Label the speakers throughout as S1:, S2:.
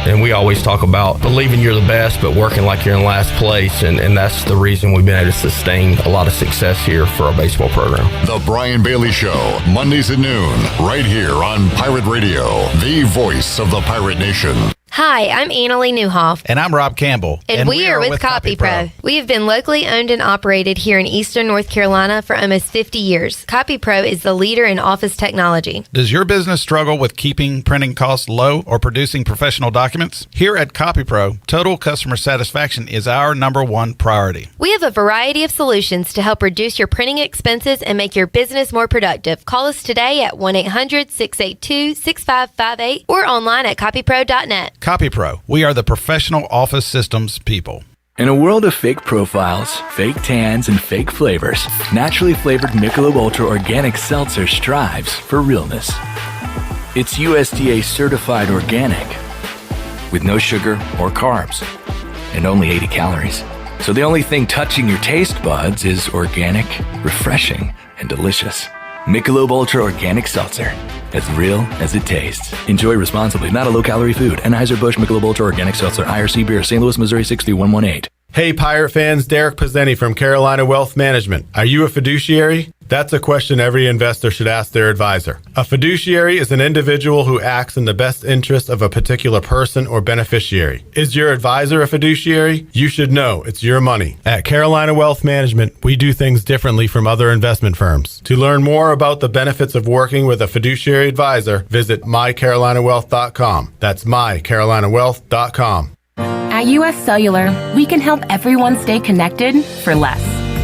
S1: And we always talk about believing you're the best, but working like you're in last place. And that's the reason we've been able to sustain a lot of success here for our baseball program.
S2: The Brian Bailey Show, Mondays at noon, right here on Pirate Radio, the voice of the Pirate Nation.
S3: Hi, I'm Annalie Newhoff.
S4: And I'm Rob Campbell.
S3: And we are with CopyPro. We have been locally owned and operated here in Eastern North Carolina for almost 50 years. CopyPro is the leader in office technology.
S4: Does your business struggle with keeping printing costs low or producing professional documents? Here at CopyPro, total customer satisfaction is our number one priority.
S3: We have a variety of solutions to help reduce your printing expenses and make your business more productive. Call us today at 1-800-682-6558 or online at copypro.net.
S4: CopyPro, we are the professional office systems people.
S5: In a world of fake profiles, fake tans, and fake flavors, naturally flavored Michelob Ultra Organic Seltzer strives for realness. It's USDA certified organic, with no sugar or carbs, and only 80 calories. So the only thing touching your taste buds is organic, refreshing, and delicious. Michelob Ultra Organic Seltzer. As real as it tastes. Enjoy responsibly. Not a low-calorie food. Anheuser-Busch Michelob Ultra Organic Seltzer. IRC Beer. St. Louis, Missouri 63118.
S6: Hey, Pirate fans. Derek Pizzeni from Carolina Wealth Management. Are you a fiduciary? That's a question every investor should ask their advisor. A fiduciary is an individual who acts in the best interest of a particular person or beneficiary. Is your advisor a fiduciary? You should know it's your money. At Carolina Wealth Management, we do things differently from other investment firms. To learn more about the benefits of working with a fiduciary advisor, visit mycarolinawealth.com. That's mycarolinawealth.com.
S7: At US Cellular, we can help everyone stay connected for less.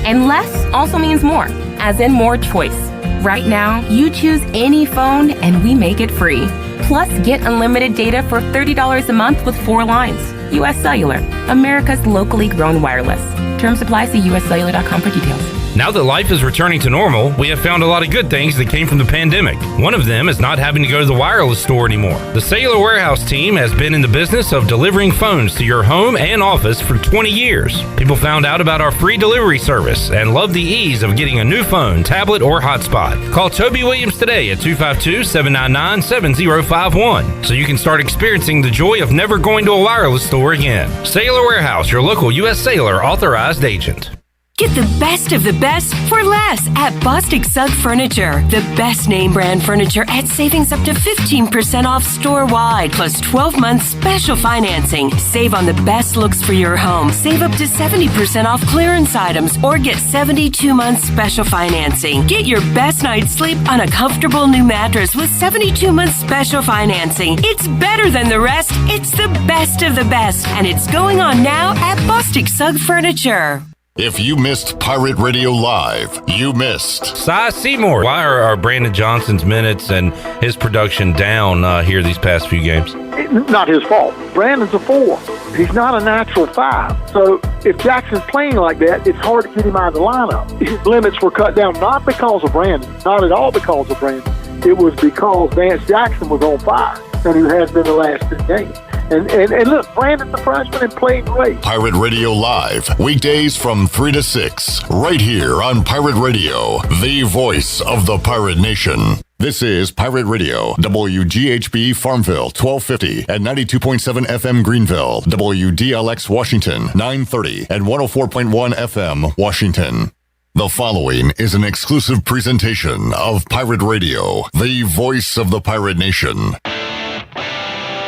S7: And less also means more, as in more choice. Right now, you choose any phone and we make it free. Plus, get unlimited data for $30 a month with 4 lines. US Cellular, America's locally grown wireless. Terms apply. See uscellular.com for details.
S1: Now that life is returning to normal, we have found a lot of good things that came from the pandemic. One of them is not having to go to the wireless store anymore. The Cellular Warehouse team has been in the business of delivering phones to your home and office for 20 years. People found out about our free delivery service and love the ease of getting a new phone, tablet, or hotspot. Call Toby Williams today at 252-799-7051 so you can start experiencing the joy of never going to a wireless store again. Cellular Warehouse, your local U.S. Cellular authorized agent.
S8: Get the best of the best for less at Bostic Sugg Furniture. The best name brand furniture at savings up to 15% off store-wide, plus 12 months special financing. Save on the best looks for your home. Save up to 70% off clearance items or get 72 months special financing. Get your best night's sleep on a comfortable new mattress with 72 months special financing. It's better than the rest. It's the best of the best, and it's going on now at Bostic Sugg Furniture.
S2: If you missed Pirate Radio Live, you missed
S1: Cy Seymour. Why are Brandon Johnson's minutes and his production down here these past few games?
S9: It's not his fault. Brandon's a 4. He's not a natural 5. So if Jackson's playing like that, it's hard to get him out of the lineup. His limits were cut down not because of Brandon, not at all because of Brandon. It was because Vance Jackson was on fire, and he has been the last 2 games. And look, Brandon's a freshman and playing great.
S2: Pirate Radio Live, weekdays from 3 to 6, right here on Pirate Radio, the voice of the Pirate Nation. This is Pirate Radio, WGHB Farmville, 1250 and 92.7 FM Greenville, WDLX Washington, 930 and 104.1 FM Washington. The following is an exclusive presentation of Pirate Radio, the voice of the Pirate Nation.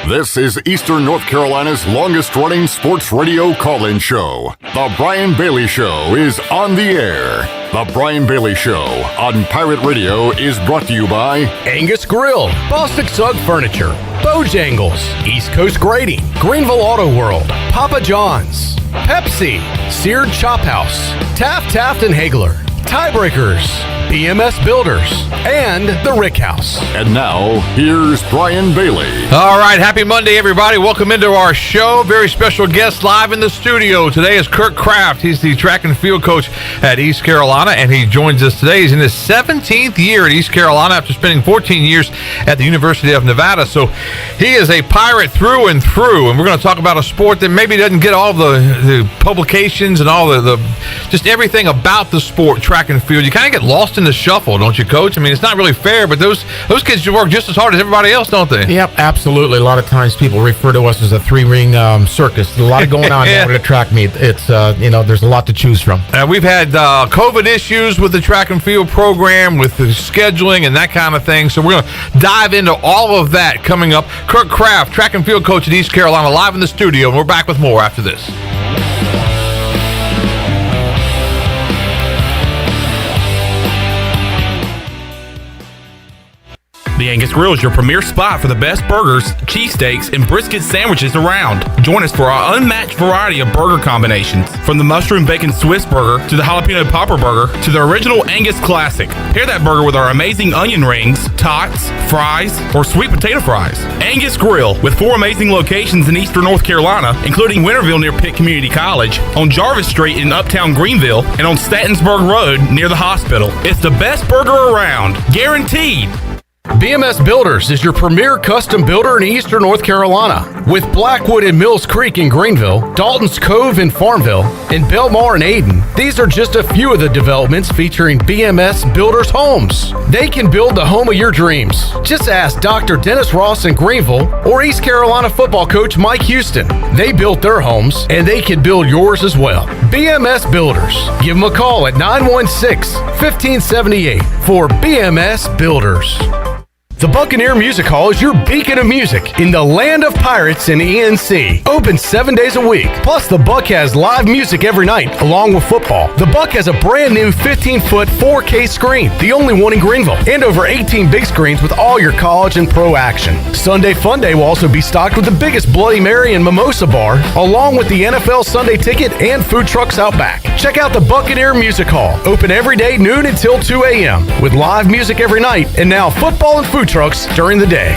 S2: This is Eastern North Carolina's longest-running sports radio call-in show. The Brian Bailey Show is on the air. The Brian Bailey Show on Pirate Radio is brought to you by
S10: Angus Grill, Bostic Sugg Furniture, Bojangles, East Coast Grading, Greenville Auto World, Papa John's, Pepsi, Sear Chop House, Taft and Hagler, Tiebreakers, BMS Builders, and the Rick House.
S2: And now, here's Brian Bailey.
S11: All right, happy Monday, everybody. Welcome into our show. Very special guest live in the studio. Today is Curt Kraft. He's the track and field coach at East Carolina, and he joins us today. He's in his 17th year at East Carolina after spending 14 years at the University of Nevada. So he is a Pirate through and through, and we're going to talk about a sport that maybe doesn't get all the publications and all the just everything about the sport, track and field. You kind of get lost lost in the shuffle, don't you, Coach? I mean, it's not really fair, but those kids work just as hard as everybody else, don't they?
S12: Yep, absolutely. A lot of times people refer to us as a three-ring circus. There's a lot going on at a track meet. It's there's a lot to choose from.
S11: We've had COVID issues with the track and field program, with the scheduling and that kind of thing. So we're going to dive into all of that coming up. Curt Kraft, track and field coach at East Carolina, live in the studio, and we're back with more after this.
S13: The Angus Grill is your premier spot for the best burgers, cheesesteaks, and brisket sandwiches around. Join us for our unmatched variety of burger combinations. From the mushroom bacon Swiss burger to the jalapeno popper burger to the original Angus classic. Pair that burger with our amazing onion rings, tots, fries, or sweet potato fries. Angus Grill, with 4 amazing locations in eastern North Carolina, including Winterville near Pitt Community College, on Jarvis Street in uptown Greenville, and on Statensburg Road near the hospital. It's the best burger around, guaranteed.
S10: BMS Builders is your premier custom builder in eastern North Carolina. With Blackwood and Mills Creek in Greenville, Dalton's Cove in Farmville, and Belmar and Ayden, these are just a few of the developments featuring BMS Builders homes. They can build the home of your dreams. Just ask Dr. Dennis Ross in Greenville or East Carolina football coach Mike Houston. They built their homes, and they can build yours as well. BMS Builders. Give them a call at 916-1578 for BMS Builders. The Buccaneer Music Hall is your beacon of music in the land of pirates in ENC. Open 7 days a week. Plus, the Buck has live music every night, along with football. The Buck has a brand new 15-foot 4K screen, the only one in Greenville, and over 18 big screens with all your college and pro action. Sunday Fun Day will also be stocked with the biggest Bloody Mary and Mimosa bar, along with the NFL Sunday Ticket and food trucks out back. Check out the Buccaneer Music Hall. Open every day, noon until 2 a.m., with live music every night, and now football and food trucks during the day.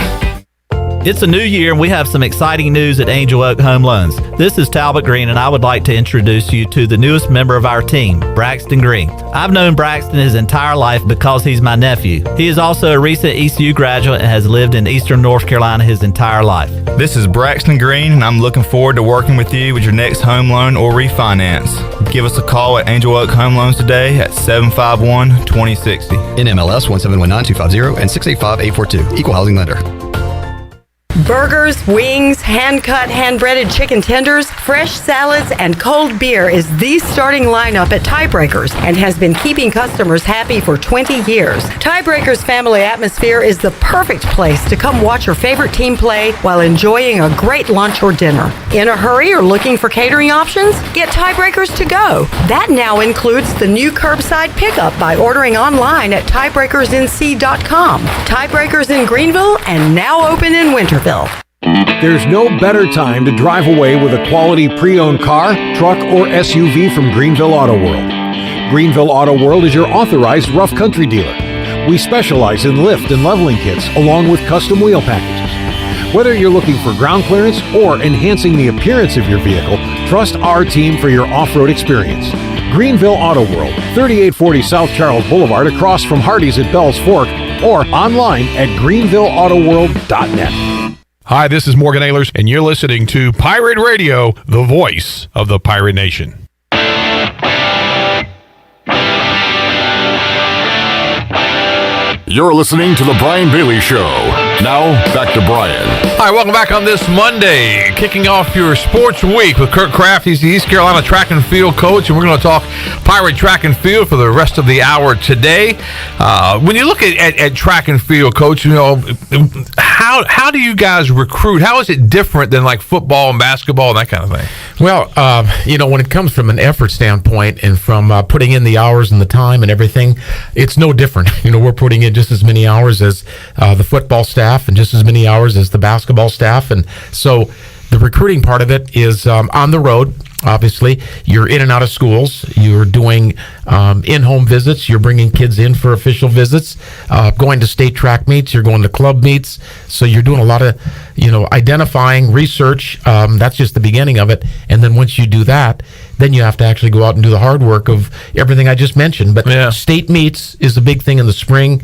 S14: It's a new year and we have some exciting news at Angel Oak Home Loans. This is Talbot Green and I would like to introduce you to the newest member of our team, Braxton Green. I've known Braxton his entire life because he's my nephew. He is also a recent ECU graduate and has lived in eastern North Carolina his entire life.
S15: This is Braxton Green and I'm looking forward to working with you with your next home loan or refinance. Give us a call at Angel Oak Home Loans today at 751-2060.
S16: NMLS 1719250 and 685842. Equal housing lender.
S17: Burgers, wings, hand-cut, hand-breaded chicken tenders, fresh salads, and cold beer is the starting lineup at Tiebreakers and has been keeping customers happy for 20 years. Tiebreakers' family atmosphere is the perfect place to come watch your favorite team play while enjoying a great lunch or dinner. In a hurry or looking for catering options? Get Tiebreakers to go. That now includes the new curbside pickup by ordering online at tiebreakersnc.com. Tiebreakers in Greenville and now open in Winterville.
S18: There's no better time to drive away with a quality pre-owned car, truck, or SUV from Greenville Auto World. Greenville Auto World is your authorized rough country dealer. We specialize in lift and leveling kits along with custom wheel packages. Whether you're looking for ground clearance or enhancing the appearance of your vehicle, trust our team for your off-road experience. Greenville Auto World, 3840 South Charles Boulevard across from Hardee's at Bell's Fork, or online at greenvilleautoworld.net.
S19: Hi, this is Morgan Ehlers, and you're listening to Pirate Radio, the voice of the Pirate Nation.
S2: You're listening to The Brian Bailey Show. Now, back to Brian.
S11: All right, welcome back on this Monday, kicking off your sports week with Curt Kraft. He's the East Carolina track and field coach, and we're going to talk Pirate track and field for the rest of the hour today. When you look at track and field, Coach, you know, how do you guys recruit? How is it different than like football and basketball and that kind of thing?
S12: Well, when it comes from an effort standpoint and from putting in the hours and the time and everything, it's no different. We're putting in just as many hours as the football staff and just as many hours as the basketball staff. And so the recruiting part of it is on the road. Obviously, you're in and out of schools. You're doing in-home visits. You're bringing kids in for official visits, going to state track meets. You're going to club meets. So you're doing a lot of, identifying, research. That's just the beginning of it. And then once you do that, then you have to actually go out and do the hard work of everything I just mentioned. But state meets is a big thing in the spring.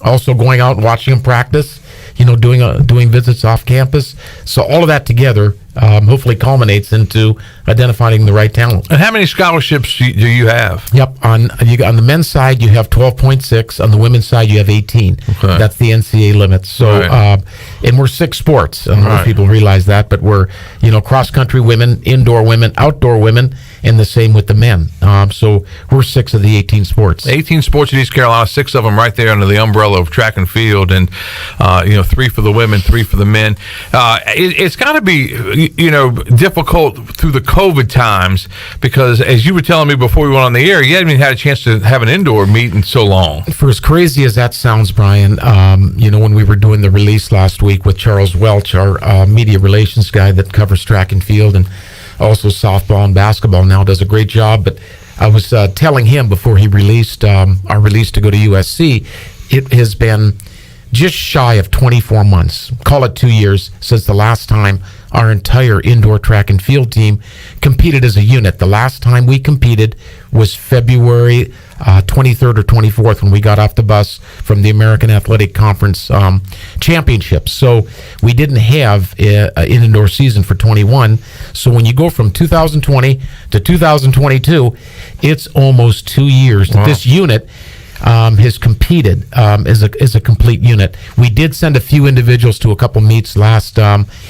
S12: Also going out and watching them practice. doing visits off campus. So all of that together hopefully culminates into identifying the right talent.
S11: And how many scholarships do you have?
S12: Yep. On the men's side, you have 12.6. On the women's side, you have 18.
S11: Okay.
S12: That's the NCAA limit. So,
S11: Right.
S12: And we're 6 sports. I don't know if people realize that, but we're, cross country women, indoor women, outdoor women, and the same with the men. So we're 6 of the 18 sports.
S11: 18 sports in East Carolina, 6 of them right there under the umbrella of track and field, and 3 for the women, 3 for the men. It's got to be difficult through the COVID times, because as you were telling me before we went on the air, you hadn't even had a chance to have an indoor meet in so long.
S12: For as crazy as that sounds, Brian, when we were doing the release last week with Charles Welch, our media relations guy that covers track and field and also softball and basketball now, does a great job. But I was telling him before he released our release to go to USC, it has been just shy of 24 months, call it 2 years, since the last time our entire indoor track and field team competed as a unit. The last time we competed was February 23rd or 24th, when we got off the bus from the American Athletic Conference Championships. So we didn't have an indoor season for 21. So when you go from 2020 to 2022, it's almost 2 years that this unit has competed as a complete unit. We did send a few individuals to a couple meets last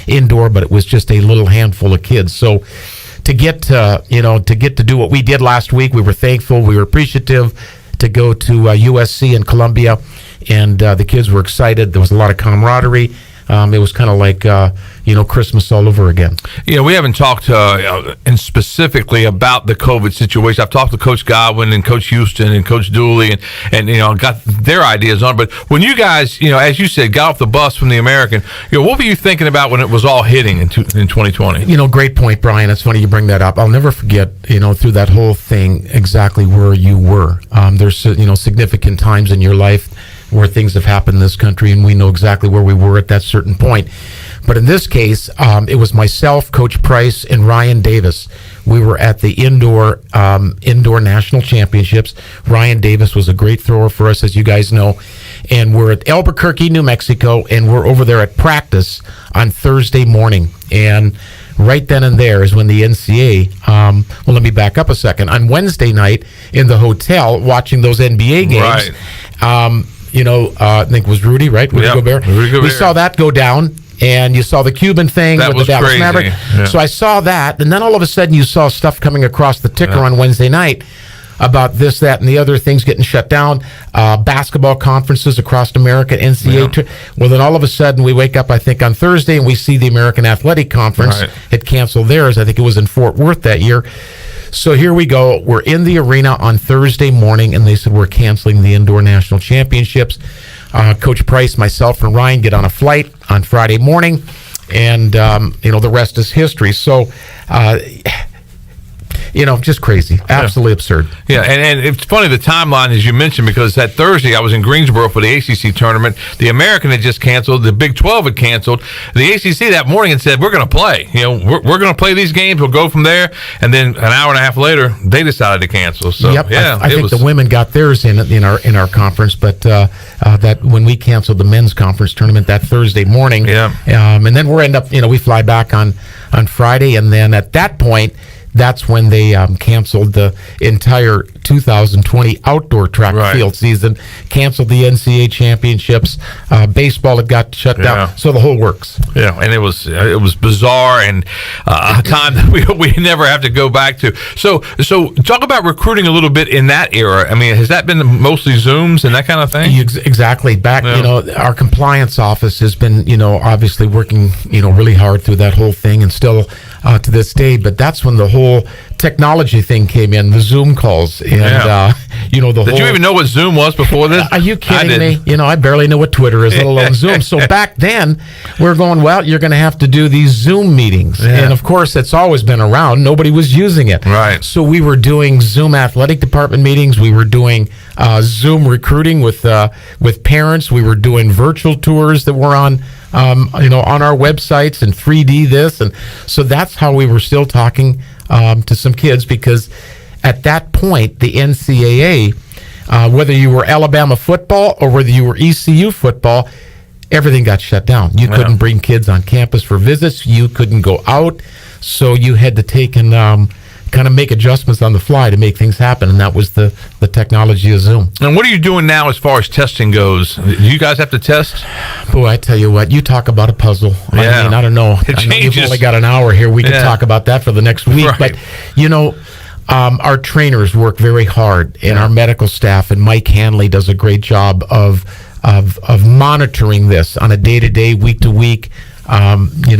S12: indoor, but it was just a little handful of kids. So to get to do what we did last week, we were thankful, we were appreciative to go to USC in Columbia, and the kids were excited. There was a lot of camaraderie. It was kind of like, Christmas all over again.
S11: We haven't talked and specifically about the COVID situation. I've talked to Coach Godwin and Coach Houston and Coach Dooley and got their ideas on. But when you guys, as you said, got off the bus from the American, what were you thinking about when it was all hitting in 2020?
S12: Great point, Brian. It's funny you bring that up. I'll never forget, through that whole thing, exactly where you were. There's, significant times in your life where things have happened in this country, and we know exactly where we were at that certain point. But in this case, it was myself, Coach Price, and Ryan Davis. We were at the indoor national championships. Ryan Davis was a great thrower for us, as you guys know. And we're at Albuquerque, New Mexico, and we're over there at practice on Thursday morning. And right then and there is when the NCAA, let me back up a second. On Wednesday night in the hotel watching those NBA games, I think it was Rudy, right? Rudy Gobert. We saw that go down, and you saw the Cuban thing with the Dallas Maverick.
S11: Yeah.
S12: So I saw that, and then all of a sudden you saw stuff coming across the ticker on Wednesday night about this, that, and the other things getting shut down, basketball conferences across America, NCAA. Well, then all of a sudden we wake up, I think, on Thursday, and we see the American Athletic Conference had canceled theirs. I think it was in Fort Worth that year. So here we go. We're in the arena on Thursday morning, and they said we're canceling the indoor national championships. Coach Price, myself, and Ryan get on a flight on Friday morning, and the rest is history. So just crazy, absolutely absurd.
S11: Yeah, and it's funny, the timeline, as you mentioned, because that Thursday I was in Greensboro for the ACC tournament. The American had just canceled. The Big 12 had canceled. The ACC that morning had said, we're going to play. We're going to play these games. We'll go from there. And then an hour and a half later, they decided to cancel. So,
S12: I think the women got theirs in our conference, but that when we canceled the men's conference tournament that Thursday morning, and then we fly back on Friday, and then at that point, that's when they canceled the entire 2020 outdoor track field season, canceled the NCAA championships. Baseball had got shut down, so the whole works.
S11: Yeah, and it was bizarre, and a time that we never have to go back to. So talk about recruiting a little bit in that era. I mean, has that been mostly Zooms and that kind of thing?
S12: Exactly. Back, our compliance office has been, obviously working, really hard through that whole thing, and still to this day. But that's when the whole technology thing came in, the Zoom calls, and
S11: Did you even know what Zoom was before this?
S12: Are you kidding me? I barely know what Twitter is, let alone Zoom. So back then, we're going, well, you're going to have to do these Zoom meetings, and of course, it's always been around. Nobody was using it,
S11: right?
S12: So we were doing Zoom athletic department meetings. We were doing Zoom recruiting with parents. We were doing virtual tours that were on our websites, and 3D this, and so that's how we were still talking to some kids, because at that point, the NCAA, whether you were Alabama football or whether you were ECU football, everything got shut down. You couldn't bring kids on campus for visits. You couldn't go out. So you had to take and kind of make adjustments on the fly to make things happen, and that was the technology of Zoom.
S11: And what are you doing now as far as testing goes? Do you guys have to test?
S12: Boy, I tell you what, you talk about a puzzle.
S11: Yeah.
S12: I mean, I don't know.
S11: It
S12: I know
S11: changes.
S12: you've only got an hour here. We could talk about that for the next week.
S11: Right.
S12: But, you know, our trainers work very hard, and our medical staff, and Mike Hanley does a great job of monitoring this on a day-to-day, week-to-week,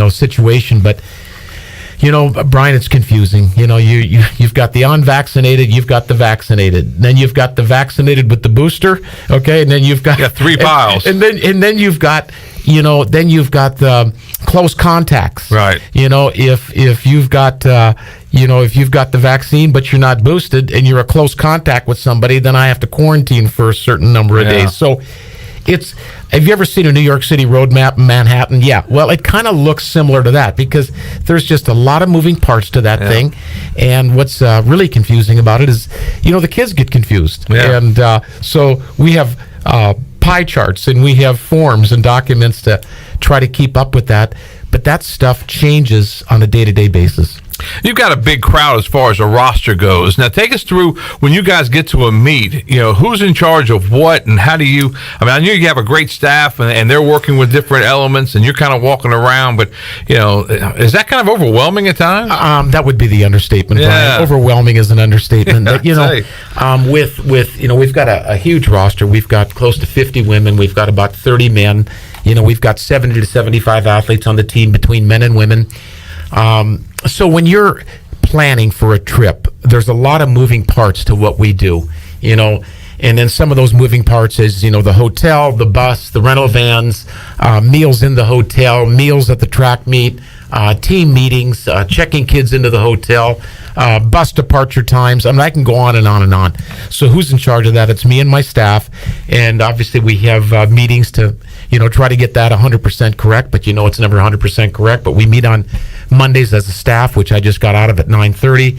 S12: situation. But, you know, Brian, it's confusing. You know, you've got the unvaccinated, you've got the vaccinated, then you've got the vaccinated with the booster, okay, and then you've got
S11: 3 piles,
S12: and then you've got, the close contacts,
S11: right?
S12: You know, if you've got if you've got the vaccine but you're not boosted and you're a close contact with somebody, then I have to quarantine for a certain number of days. So have you ever seen a New York City road map in Manhattan? Yeah. Well, it kind of looks similar to that because there's just a lot of moving parts to that thing. And what's really confusing about it is, the kids get confused.
S11: Yeah.
S12: And so we have pie charts and we have forms and documents to try to keep up with that. But that stuff changes on a day-to-day basis.
S11: You've got a big crowd as far as a roster goes. Now, take us through when you guys get to a meet. Who's in charge of what, and how do you? I mean, I know you have a great staff, and they're working with different elements, and you're kind of walking around. But is that kind of overwhelming at times?
S12: That would be the understatement. Brian. Overwhelming is an understatement. But, we've got a huge roster. We've got close to 50 women. We've got about 30 men. We've got 70 to 75 athletes on the team between men and women. So when you're planning for a trip, there's a lot of moving parts to what we do, and then some of those moving parts is, the hotel, the bus, the rental vans, meals in the hotel, meals at the track meet, team meetings, checking kids into the hotel, bus departure times. I mean, I can go on and on and on. So who's in charge of that? It's me and my staff. And obviously we have meetings to, try to get that 100% correct. But it's never 100% correct. But we meet on Mondays as a staff, which I just got out of at 9:30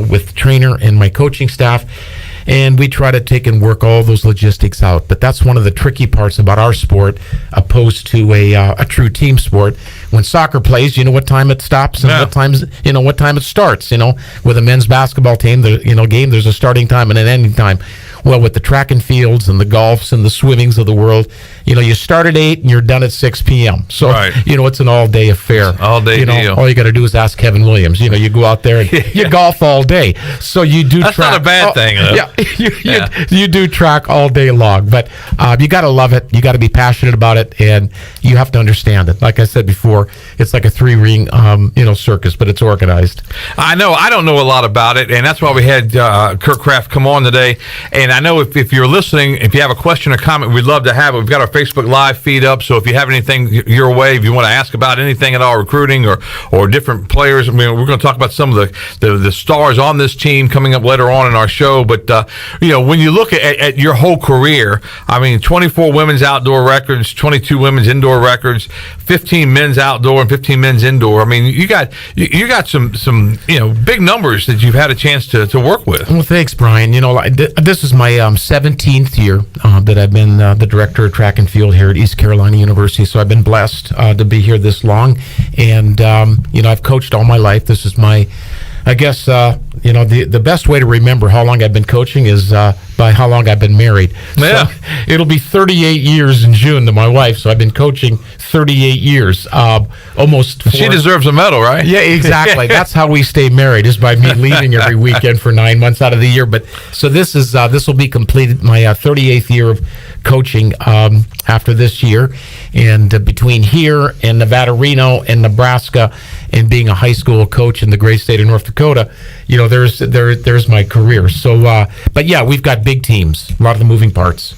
S12: with the trainer and my coaching staff. And we try to take and work all those logistics out. But that's one of the tricky parts about our sport, opposed to a true team sport. When soccer plays, you know what time it stops and what time it starts. With a men's basketball team, game, there's a starting time and an ending time. Well, with the track and fields and the golfs and the swimmings of the world, you start at 8 and you're done at 6 p.m. So, it's an all-day affair.
S11: All-day deal.
S12: All you got to do is ask Kevin Williams. You go out there and you golf all day. So you do
S11: That's
S12: track.
S11: not a bad thing, though.
S12: Yeah, you do track all day long. But you got to love it. You got to be passionate about it. And you have to understand it. Like I said before, it's like a 3-ring, circus, but it's organized.
S11: I know. I don't know a lot about it. And that's why we had Curt Kraft come on today. And I know if you're listening, if you have a question or comment, we'd love to have it. We've got our Facebook Live feed up, so if you have anything your way, if you want to ask about anything at all, recruiting or different players, I mean, we're going to talk about some of the stars on this team coming up later on in our show. But, when you look at your whole career, I mean, 24 women's outdoor records, 22 women's indoor records, 15 men's outdoor and 15 men's indoor. I mean, you got some big numbers that you've had a chance to work with.
S12: Well, thanks, Brian. This is my 17th year that I've been the director of track and field here at East Carolina University. So I've been blessed to be here this long. And, I've coached all my life. This is my, I guess, the best way to remember how long I've been coaching is by how long I've been married.
S11: Yeah.
S12: So it'll be 38 years in June to my wife. So I've been coaching 38 years, almost.
S11: She deserves a medal, right?
S12: Yeah, exactly. That's how we stay married, is by me leaving every weekend for 9 months out of the year. But so this will be completed, my 38th year of coaching after this year. And between here and Nevada, Reno, and Nebraska, and being a high school coach in the great state of North Dakota, there's my career. So, but yeah, we've got big teams, a lot of the moving parts.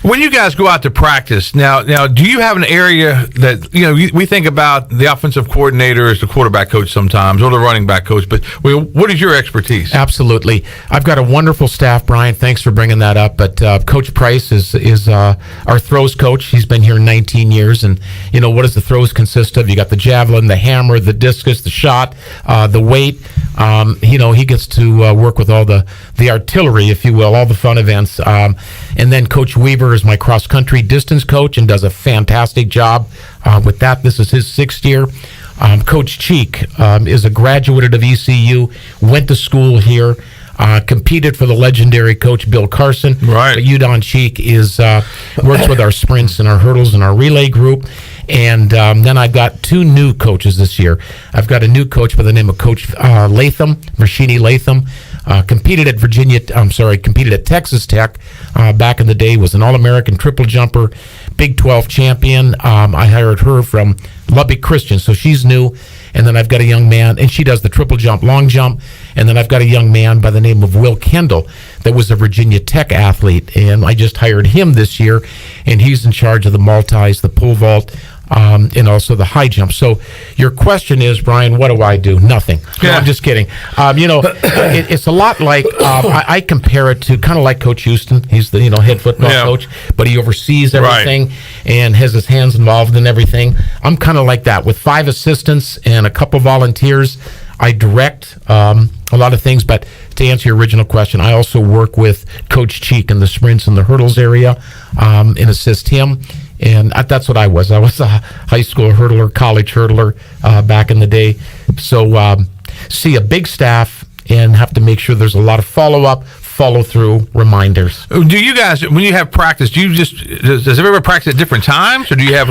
S11: When you guys go out to practice, now, do you have an area that, we think about the offensive coordinator as the quarterback coach sometimes, or the running back coach, but what is your expertise?
S12: Absolutely. I've got a wonderful staff, Brian. Thanks for bringing that up. But Coach Price is our throws coach. He's been here 19 years. And, what does the throws consist of? You got the javelin, the hammer, the discus, the shot, the weight. He gets to work with all the artillery, if you will, all the fun events. And then Coach Weaver is my cross-country distance coach and does a fantastic job with that. This is his 6th year. Coach Cheek is a graduate of ECU, went to school here, competed for the legendary Coach Bill Carson.
S11: Right.
S12: But Udon Cheek works with our sprints and our hurdles and our relay group. And then I've got 2 new coaches this year. I've got a new coach by the name of Coach Latham, Rashini Latham. Competed at Texas Tech back in the day, was an All-American triple jumper, Big 12 champion. I hired her from Lubbock Christian, so she's new. And then I've got a young man, and she does the triple jump, long jump. And then I've got a young man by the name of Will Kendall that was a Virginia Tech athlete, and I just hired him this year, and he's in charge of the multis, the pole vault, and also the high jump. So your question is, Brian, what do I do? Nothing. No, I'm just kidding. It's a lot like, I compare it to kind of like Coach Houston. He's the head football coach, but he oversees everything and has his hands involved in everything. I'm kind of like that with 5 assistants and a couple volunteers. I direct a lot of things, but to answer your original question, I also work with Coach Cheek in the sprints and the hurdles area and assist him. And that's what I was. I was a high school hurdler, college hurdler back in the day. So see a big staff and have to make sure there's a lot of follow-up, follow-through reminders.
S11: Do you guys, when you have practice, does everybody practice at different times? Or do you have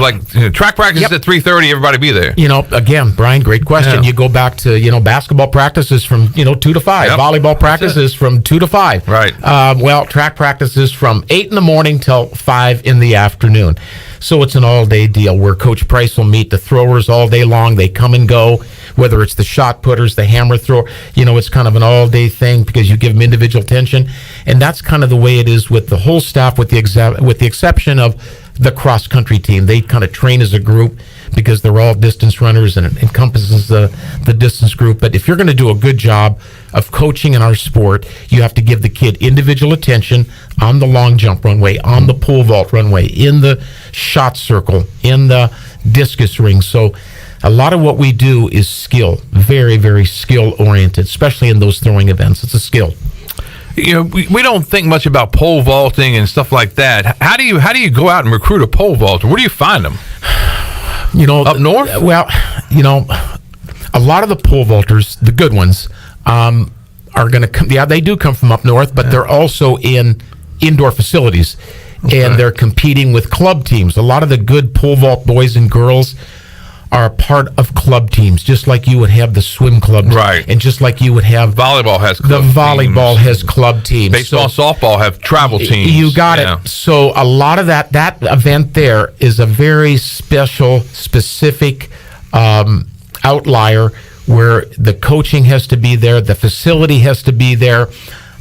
S11: track practice at 3:30, everybody be there?
S12: Again, Brian, great question. Yeah. You go back to, basketball practices from, 2 to 5. Yep. Volleyball practices from 2 to 5.
S11: Right.
S12: Track practices from 8 in the morning till 5 in the afternoon. So it's an all-day deal where Coach Price will meet the throwers all day long. They come and go, whether it's the shot putters, the hammer thrower. It's kind of an all-day thing because you give them individual attention. And that's kind of the way it is with the whole staff, with the exception of the cross-country team. They kind of train as a group because they're all distance runners and it encompasses the distance group. But if you're going to do a good job of coaching in our sport, you have to give the kid individual attention on the long jump runway, on the pole vault runway, in the shot circle, in the discus ring. So a lot of what we do is skill, very, very skill-oriented, especially in those throwing events. It's a skill.
S11: We don't think much about pole vaulting and stuff like that. How do you go out and recruit a pole vaulter? Where do you find them? Up north?
S12: Well, a lot of the pole vaulters, the good ones, are going to come. Yeah, they do come from up north, but they're also in indoor facilities, and they're competing with club teams. A lot of the good pole vault boys and girls are a part of club teams, just like you would have the swim clubs,
S11: right?
S12: And just like you would have
S11: volleyball has
S12: club teams.
S11: Baseball, softball have travel teams.
S12: You got it. So a lot of that event there is a very specific outlier where the coaching has to be there, the facility has to be there,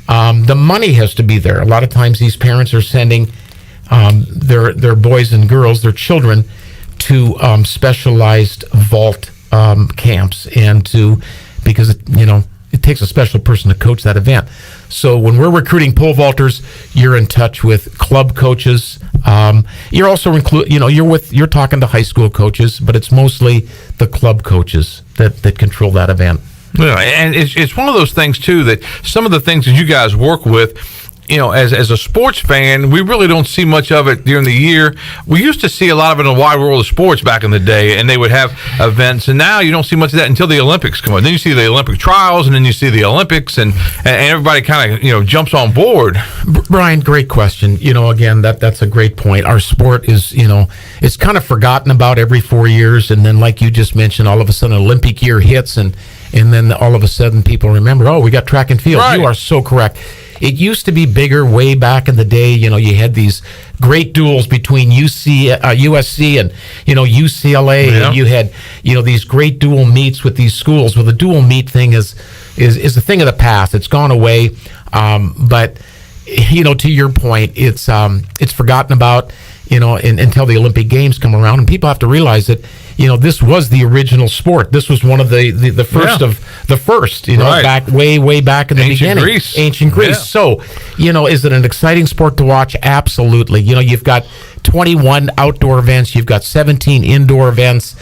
S12: the money has to be there. A lot of times these parents are sending their boys and girls, their children, to specialized vault camps because it takes a special person to coach that event. So when we're recruiting pole vaulters, you're in touch with club coaches. You're also you're talking to high school coaches, but it's mostly the club coaches that control that event.
S11: Yeah, and it's one of those things too that some of the things that you guys work with, as a sports fan, we really don't see much of it during the year. We used to see a lot of it in the wide world of sports back in the day, and they would have events, and now you don't see much of that until the Olympics come on. Then you see the Olympic trials, and then you see the Olympics, and everybody kind of, jumps on board.
S12: Brian, great question. Again, that's a great point. Our sport is, it's kind of forgotten about every 4 years, and then like you just mentioned, all of a sudden Olympic year hits, and then all of a sudden people remember, we got track and field. Right. You are so correct. It used to be bigger way back in the day. You had these great duels between USC and UCLA, and you had these great dual meets with these schools. Well, the dual meet thing is a thing of the past. It's gone away. But to your point, it's forgotten about. Until the Olympic Games come around, and people have to realize that this was the original sport. This was one of the first of the first.
S11: Right.
S12: Back way back in the beginning.
S11: Ancient Greece.
S12: Yeah. So, is it an exciting sport to watch? Absolutely. You've got 21 outdoor events. You've got 17 indoor events.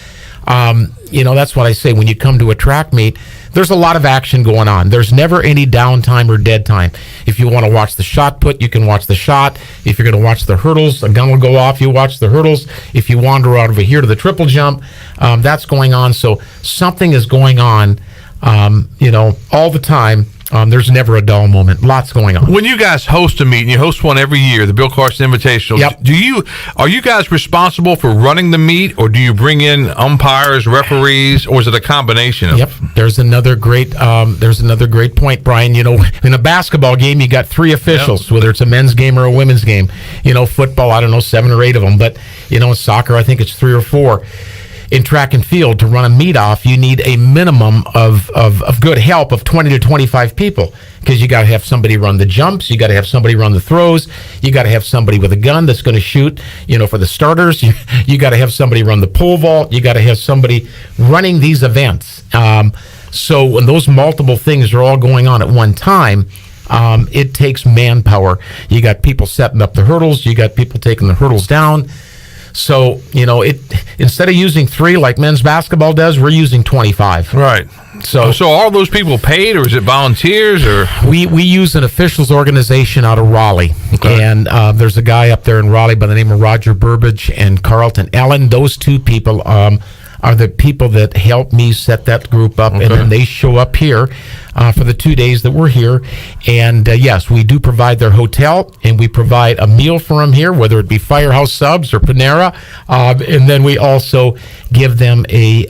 S12: That's what I say when you come to a track meet. There's a lot of action going on. There's never any downtime or dead time. If you want to watch the shot put, you can watch the shot. If you're going to watch the hurdles, a gun will go off, you watch the hurdles. If you wander out over here to the triple jump, that's going on. So something is going on, all the time. There's never a dull moment. Lots going on.
S11: When you guys host a meeting, you host one every year, the Bill Carson Invitational.
S12: Yep.
S11: Are you guys responsible for running the meet, or do you bring in umpires, referees, or is it a combination of?
S12: Yep. There's another great point, Brian. In a basketball game, you got 3 officials, whether it's a men's game or a women's game. Football, I don't know, 7 or 8 of them, but in soccer, I think it's 3 or 4. In track and field, to run a meet off, you need a minimum of good help of 20 to 25 people, because you got to have somebody run the jumps, you got to have somebody run the throws, you got to have somebody with a gun that's going to shoot, for the starters, you got to have somebody run the pole vault, you got to have somebody running these events. So when those multiple things are all going on at one time, it takes manpower. You got people setting up the hurdles, you got people taking the hurdles down. So, instead of using 3 like men's basketball does, we're using 25.
S11: Right. So are those people paid, or is it volunteers? Or
S12: we use an officials organization out of Raleigh. Okay. And there's a guy up there in Raleigh by the name of Roger Burbage and Carlton Allen. Those 2 people are the people that help me set that group up, and then they show up here for the 2 days that we're here. And yes, we do provide their hotel, and we provide a meal for them here, whether it be Firehouse Subs or Panera, and then we also give them a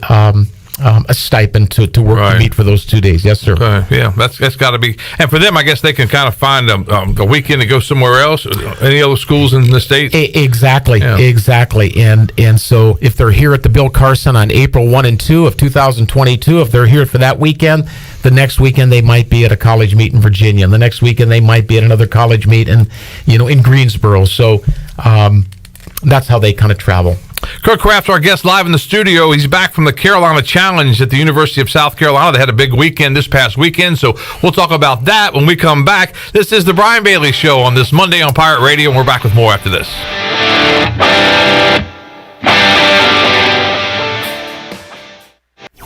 S12: stipend to work the meet for those 2 days. Yes, sir.
S11: Yeah, that's got to be. And for them, I guess they can kind of find a weekend to go somewhere else. Any other schools in the state?
S12: Exactly. And so if they're here at the Bill Carson on April 1 and 2 of 2022, if they're here for that weekend, the next weekend they might be at a college meet in Virginia, and the next weekend they might be at another college meet in Greensboro. So that's how they kind of travel.
S11: Curt Kraft, our guest live in the studio. He's back from the Carolina Challenge at the University of South Carolina. They had a big weekend this past weekend, so we'll talk about that when we come back. This is the Brian Bailey Show on this Monday on Pirate Radio, and we're back with more after this.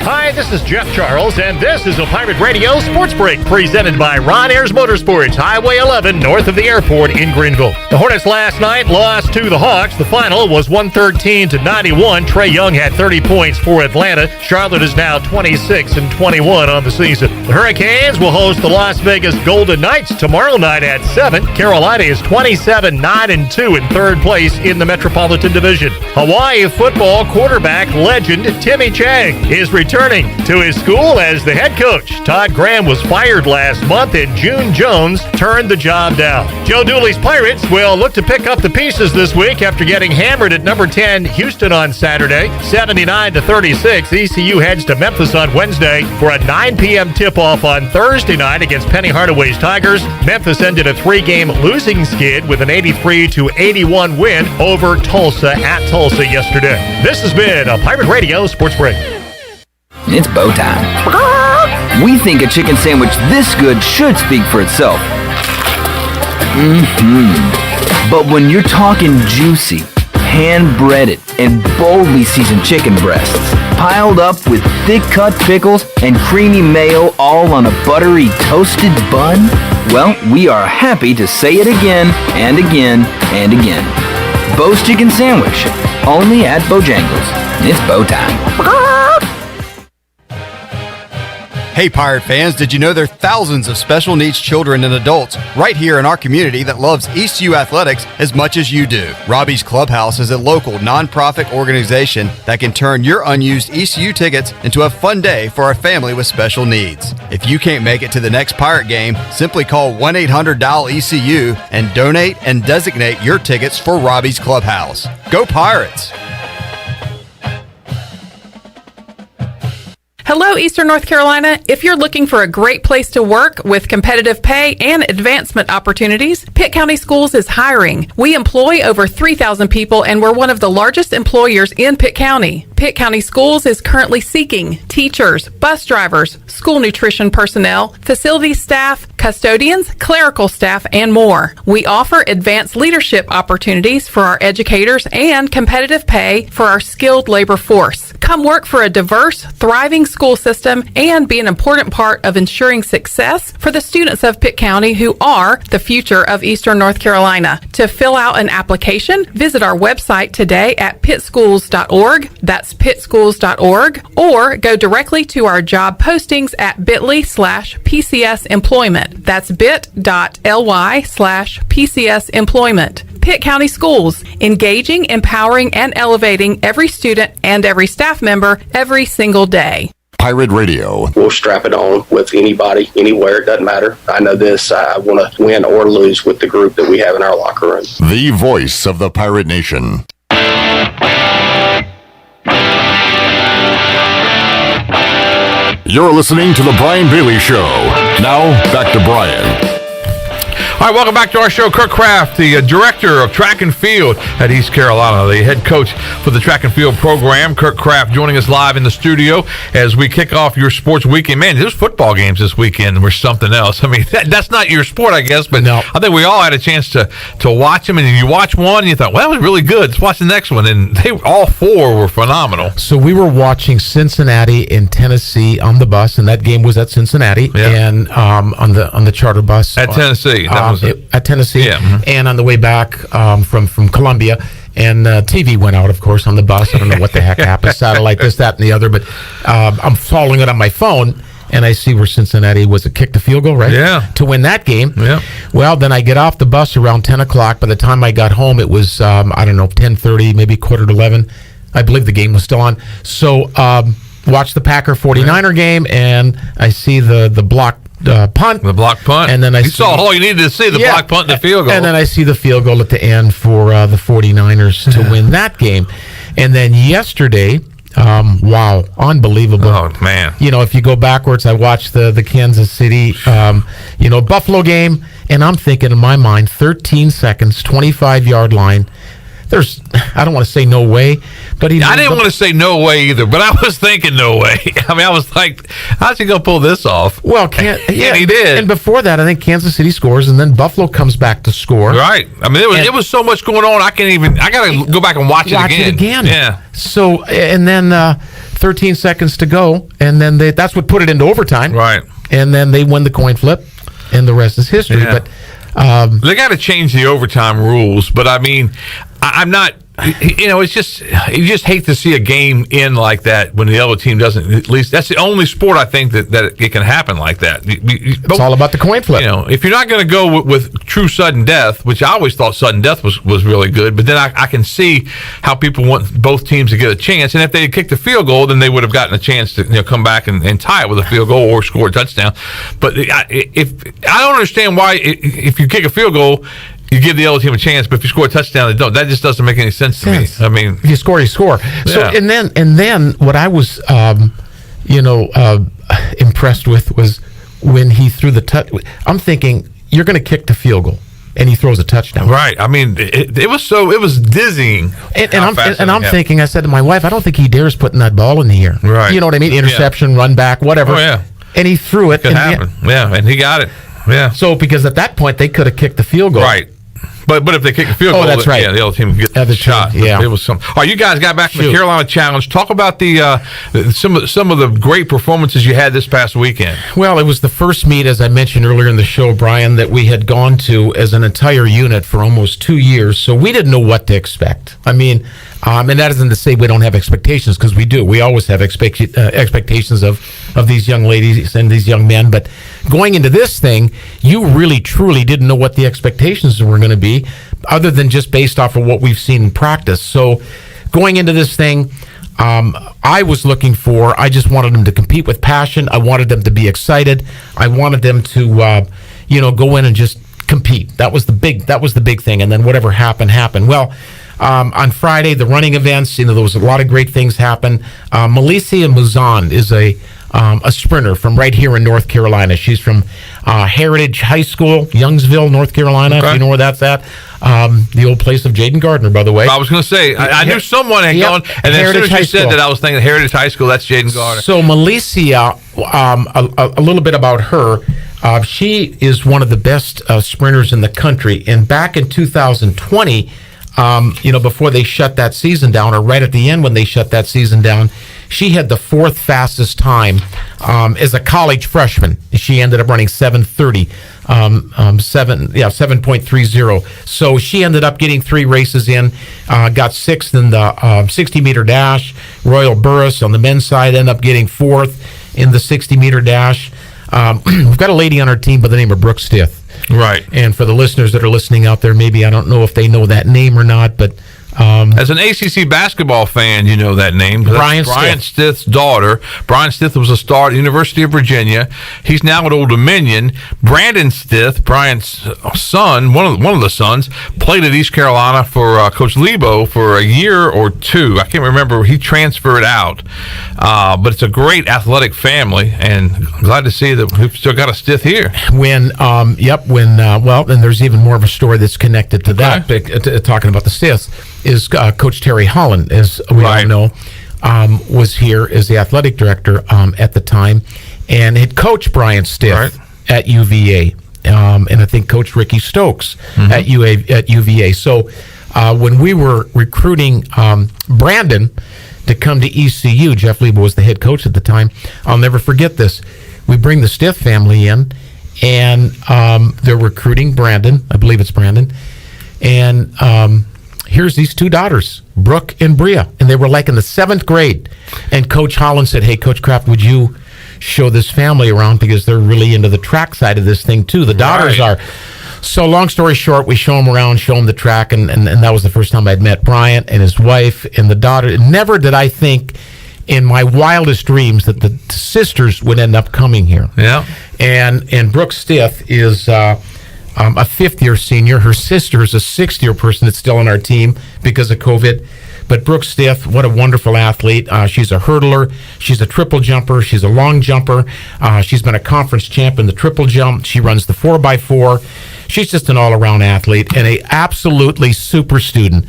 S10: Hi, this is Jeff Charles, and this is a Pirate Radio Sports Break presented by Ron Ayers Motorsports, Highway 11, north of the airport in Greenville. The Hornets last night lost to the Hawks. The final was 113-91. Trae Young had 30 points for Atlanta. Charlotte is now 26-21 on the season. The Hurricanes will host the Las Vegas Golden Knights tomorrow night at 7. Carolina is 27-9-2 in third place in the Metropolitan Division. Hawaii football quarterback legend Timmy Chang is returning to his school as the head coach. Todd Graham was fired last month, and June Jones turned the job down. Joe Dooley's Pirates will look to pick up the pieces this week after getting hammered at number 10 Houston on Saturday, 79-36. ECU heads to Memphis on Wednesday for a 9 p.m. tip-off on Thursday night against Penny Hardaway's Tigers. Memphis ended a 3-game losing skid with an 83-81 win over Tulsa at Tulsa yesterday. This has been a Pirate Radio Sports Break.
S20: It's bow time. We think a chicken sandwich this good should speak for itself. But when you're talking juicy, hand-breaded, and boldly seasoned chicken breasts, piled up with thick-cut pickles and creamy mayo all on a buttery toasted bun, well, we are happy to say it again and again and again. Bo's Chicken Sandwich, only at Bojangles. It's bow time.
S16: Hey Pirate fans, did you know there are thousands of special needs children and adults right here in our community that loves ECU athletics as much as you do? Robbie's Clubhouse is a local nonprofit organization that can turn your unused ECU tickets into a fun day for a family with special needs. If you can't make it to the next Pirate game, simply call 1-800-DIAL-ECU and donate and designate your tickets for Robbie's Clubhouse. Go Pirates!
S21: Hello, Eastern North Carolina. If you're looking for a great place to work with competitive pay and advancement opportunities, Pitt County Schools is hiring. We employ over 3,000 people, and we're one of the largest employers in Pitt County. Pitt County Schools is currently seeking teachers, bus drivers, school nutrition personnel, facility staff, custodians, clerical staff, and more. We offer advanced leadership opportunities for our educators and competitive pay for our skilled labor force. Come work for a diverse, thriving school system and be an important part of ensuring success for the students of Pitt County who are the future of Eastern North Carolina. To fill out an application, visit our website today at pittschools.org. That's pittschools.org. Or go directly to our job postings at bit.ly/PCS employment. That's bit.ly/PCS employment. Pitt County Schools, engaging, empowering, and elevating every student and every staff member every single day.
S2: Pirate Radio.
S3: We'll strap it on with anybody, anywhere. It doesn't matter. I know this. I want to win or lose with the group that we have in our locker room.
S2: The voice of the Pirate Nation. You're listening to The Brian Bailey Show. Now, back to Brian.
S11: All right, welcome back to our show. Curt Kraft, the director of track and field at East Carolina, the head coach for the track and field program. Curt Kraft joining us live in the studio as we kick off your sports weekend. Man, those football games this weekend were something else. I mean, that's not your sport, I guess, but no. I think we all had a chance to watch them. And you watch one and you thought, well, that was really good. Let's watch the next one. And all four were phenomenal.
S12: So we were watching Cincinnati and Tennessee on the bus, and that game was at Cincinnati, and on the charter bus
S11: at Tennessee.
S12: At Tennessee, and on the way back from Columbia, and TV went out, of course, on the bus. I don't know what the heck happened, satellite, this, that, and the other, but I'm following it on my phone, and I see where Cincinnati was a kick to field goal, right?
S11: Yeah.
S12: To win that game.
S11: Yeah.
S12: Well, then I get off the bus around 10 o'clock. By the time I got home, it was, 10:30, maybe 10:45. I believe the game was still on. So watch the Packer 49er game, and I see the block punt.
S11: The block punt.
S12: And then
S11: you saw all you needed to see, the block punt and the field goal.
S12: And then I see the field goal at the end for the 49ers to win that game. And then yesterday, wow, unbelievable.
S11: Oh, man.
S12: If you go backwards, I watched the Kansas City, Buffalo game, and I'm thinking in my mind, 13 seconds, 25-yard line. I don't want to say no way, but
S11: I didn't want to say no way either, but I was thinking no way. I mean, I was like, how's he going to pull this off?
S12: Well, and
S11: he did.
S12: And before that, I think Kansas City scores, and then Buffalo comes back to score.
S11: Right. I mean, it was so much going on. I got to go back and watch it again. Yeah.
S12: So, and then 13 seconds to go, and then that's what put it into overtime.
S11: Right.
S12: And then they win the coin flip, and the rest is history.
S11: Yeah.
S12: But
S11: they got to change the overtime rules, but I mean, I'm not. It's just you just hate to see a game end like that when the other team doesn't. At least that's the only sport I think that it can happen like that.
S12: It's all about the coin flip.
S11: If you're not going to go with true sudden death, which I always thought sudden death was really good, but then I can see how people want both teams to get a chance. And if they had kicked the field goal, then they would have gotten a chance to come back and tie it with a field goal or score a touchdown. But I don't understand why if you kick a field goal, you give the other team a chance, but if you score a touchdown, they don't. That just doesn't make any sense to me. I mean,
S12: if you score, you score. So,
S11: Yeah.
S12: and then what I was, impressed with was when he threw the touch. I'm thinking you're going to kick the field goal, and he throws a touchdown.
S11: Right. I mean, it was dizzying.
S12: And I'm thinking. I said to my wife, I don't think he dares putting that ball in the air.
S11: Right.
S12: You know what I mean? Interception, run back, whatever.
S11: Oh yeah.
S12: And he threw it.
S11: Could happen. And he got it. Yeah.
S12: So because at that point they could have kicked the field goal.
S11: Right. But if they kick the field goal,
S12: that's right.
S11: Yeah, the other team get the shot.
S12: Yeah.
S11: It was some. All right, you guys got back from the Carolina Challenge. Talk about some of the great performances you had this past weekend.
S12: Well, it was the first meet, as I mentioned earlier in the show, Brian, that we had gone to as an entire unit for almost 2 years. So we didn't know what to expect. I mean, and that isn't to say we don't have expectations, because we do. We always have expectations of these young ladies and these young men. But going into this thing, you really, truly didn't know what the expectations were going to be, other than just based off of what we've seen in practice. So going into this thing, I was looking for, I just wanted them to compete with passion. I wanted them to be excited. I wanted them to, go in and just compete. That was the big thing. And then whatever happened. Well, on Friday, the running events, there was a lot of great things happen. Melissa Muzan is a sprinter from right here in North Carolina. She's from Heritage High School, Youngsville, North Carolina, if you know where that's at. The old place of Jaden Gardner, by the way.
S11: I was going to say, I knew someone had gone, and then as soon as you said that, I was thinking Heritage High School, that's Jaden Gardner.
S12: So Melissa, a little bit about her. She is one of the best sprinters in the country. And back in 2020, before they shut that season down, or right at the end when they shut that season down, She had the fourth fastest time as a college freshman. She ended up running 7:30, 7.30. So she ended up getting 3 races in, got 6th in the 60-meter dash. Royal Burris on the men's side ended up getting 4th in the 60-meter dash. We've got a lady on our team by the name of Brooke Stith.
S11: Right.
S12: And for the listeners that are listening out there, maybe I don't know if they know that name or not, but
S11: as an ACC basketball fan, you know that name.
S12: Brian
S11: Stith's daughter. Brian Stith was a star at the University of Virginia. He's now at Old Dominion. Brandon Stith, Brian's son, one of the sons, played at East Carolina for Coach Lebo for a year or 2. I can't remember. He transferred out. But it's a great athletic family, and I'm glad to see that we've still got a Stith here.
S12: And there's even more of a story that's connected to that, talking about the Stiths. Is Coach Terry Holland, as we all know, was here as the athletic director at the time, and had coached Brian Stith at UVA, and I think Coach Ricky Stokes at UVA. So when we were recruiting Brandon to come to ECU, Jeff Lebo was the head coach at the time. I'll never forget this. We bring the Stith family in, and they're recruiting Brandon. I believe it's Brandon, and here's these 2 daughters, Brooke and Bria, and they were like in the 7th grade. And Coach Holland said, "Hey, Coach Kraft, would you show this family around, because they're really into the track side of this thing too. The daughters are." So long story short, we show them around, show them the track, and that was the first time I'd met Bryant and his wife and the daughter. Never did I think in my wildest dreams that the sisters would end up coming here.
S11: Yeah.
S12: And Brooke Stith is a 5th-year senior. Her sister is a 6th-year person that's still on our team because of COVID. But Brooke Stith, what a wonderful athlete. She's a hurdler. She's a triple jumper. She's a long jumper. She's been a conference champ in the triple jump. She runs the 4x4. She's just an all-around athlete and a absolutely super student.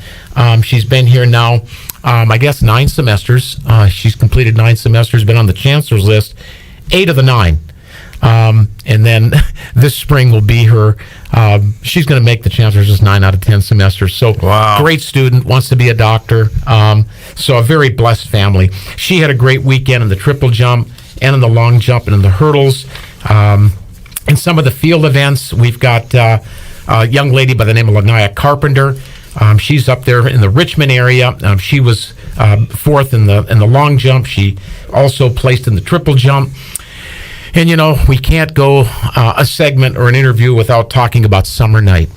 S12: She's been here now, I guess, 9 semesters. She's completed 9 semesters, been on the chancellor's list, 8 of the 9. And then this spring will be her, she's going to make the chancellor's list 9 out of 10 semesters. So great student, wants to be a doctor. So a very blessed family. She had a great weekend in the triple jump and in the long jump and in the hurdles. In some of the field events, we've got a young lady by the name of Lanaya Carpenter. She's up there in the Richmond area. She was 4th in the long jump. She also placed in the triple jump. And, you know, we can't go a segment or an interview without talking about Summer Night.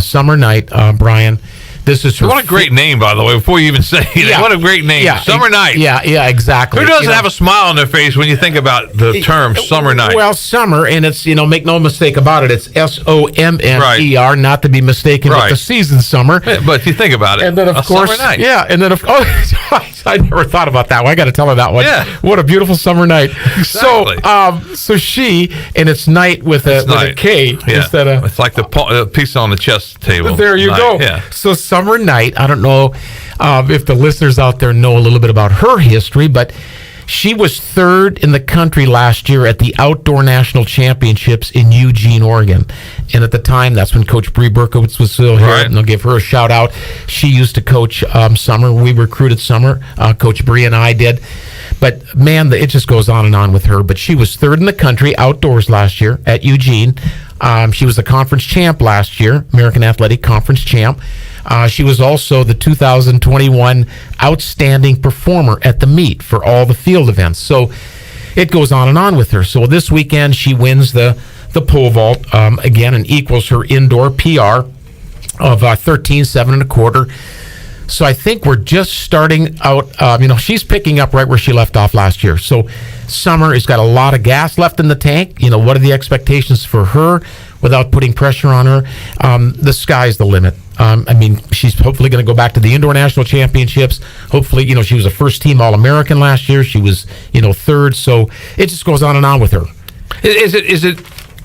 S12: Summer Night, Brian. This is her.
S11: What a great name, by the way, before you even say it. What a great name. Summer Night.
S12: Yeah, exactly.
S11: Who doesn't have a smile on their face when you think about the term Summer Night?
S12: Well, summer, and it's, make no mistake about it, it's SOMMER, not to be mistaken with the season summer.
S11: But you think about it.
S12: And then, of course,
S11: Summer Night.
S12: Yeah, and then, I never thought about that one. I got to tell her that one.
S11: Yeah.
S12: What a beautiful summer night.
S11: Exactly.
S12: So she, and it's night with a K instead of.
S11: It's like the piece on the chess table.
S12: There you go.
S11: Yeah.
S12: So Summer Night, I don't know if the listeners out there know a little bit about her history, but she was 3rd in the country last year at the Outdoor National Championships in Eugene, Oregon. And at the time, that's when Coach Bree Berkowitz was still here. And I'll give her a shout out. She used to coach Summer. We recruited Summer. Coach Bree and I did. But, man, it just goes on and on with her. But she was 3rd in the country outdoors last year at Eugene. She was the conference champ last year, American Athletic Conference champ. She was also the 2021 Outstanding Performer at the meet for all the field events. So it goes on and on with her. So this weekend she wins the pole vault again and equals her indoor PR of 13.7 1/4. So I think we're just starting out. She's picking up right where she left off last year. So Summer has got a lot of gas left in the tank. What are the expectations for her without putting pressure on her? The sky's the limit. She's hopefully going to go back to the Indoor National Championships. Hopefully, she was a first-team All-American last year. She was, 3rd. So it just goes on and on with her.
S11: Is it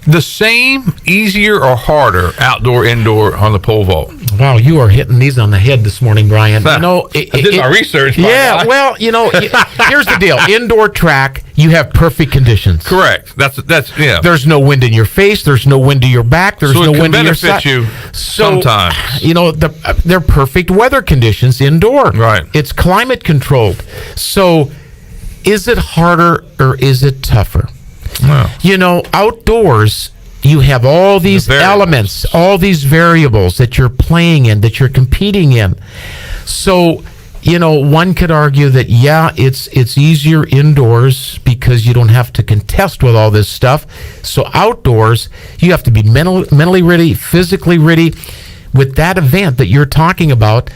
S11: the same, easier, or harder outdoor, indoor on the pole vault?
S12: Wow, you are hitting these on the head this morning, Brian.
S11: I did my research.
S12: Yeah, well, here's the deal. Indoor track, you have perfect conditions.
S11: Correct. That's
S12: There's no wind in your face. There's no wind to your back. There's no wind to your side.
S11: So it can benefit you sometimes.
S12: They're perfect weather conditions indoor.
S11: Right.
S12: It's climate controlled. So is it harder or is it tougher?
S11: Wow.
S12: You know, outdoors, you have all these elements, all these variables that you're playing in, that you're competing in. So, you know, one could argue that, yeah, it's easier indoors because you don't have to contest with all this stuff. So outdoors, you have to be mentally ready, physically ready. With that event that you're talking about,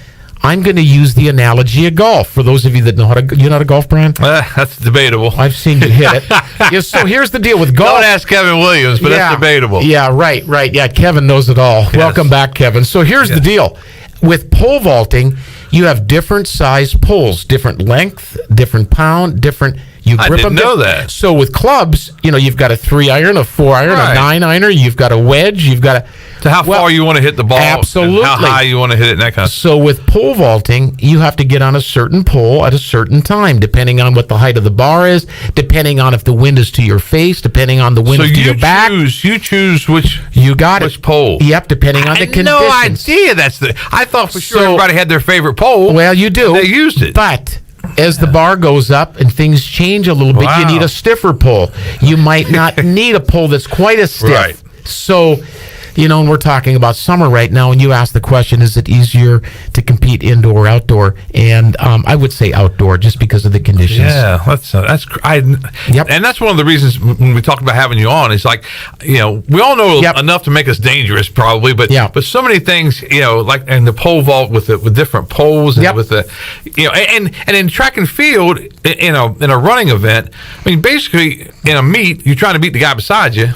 S12: I'm going to use the analogy of golf. For those of you that know how to, you know how to golf, Brian?
S11: That's debatable.
S12: I've seen you hit it. Yeah, so here's the deal with golf.
S11: Don't ask Kevin Williams, but that's debatable.
S12: Yeah, right. Yeah, Kevin knows it all. Yes. Welcome back, Kevin. So here's the deal. With pole vaulting, you have different size poles, different length, different pound, different... You grip
S11: I didn't
S12: them
S11: know that.
S12: So with clubs, you know, you've got a 3-iron, a 4-iron, a 9-iron, you've got a wedge, you've got a...
S11: To how far you want to hit the ball.
S12: Absolutely.
S11: And how high you want to hit it and that kind of stuff.
S12: So with pole vaulting, you have to get on a certain pole at a certain time, depending on what the height of the bar is, depending on if the wind is to your face, depending on the wind is to your back.
S11: You choose which...
S12: You got
S11: which pole.
S12: Yep, depending on the conditions.
S11: No idea that's the... I thought for sure everybody had their favorite pole.
S12: Well, you do.
S11: They used it.
S12: But... as the bar goes up and things change a little bit, you need a stiffer pole. You might not need a pole that's quite as stiff.
S11: Right.
S12: So, you know, and we're talking about summer right now, and you asked the question, is it easier to compete indoor or outdoor? And I would say outdoor, just because of the conditions.
S11: Yeah, and that's one of the reasons when we talk about having you on, is like, you know, we all know enough to make us dangerous probably, but so many things, you know, like, and the pole vault with different poles and with the, you know, and in track and field, in a running event, I mean, basically in a meet, you're trying to beat the guy beside you,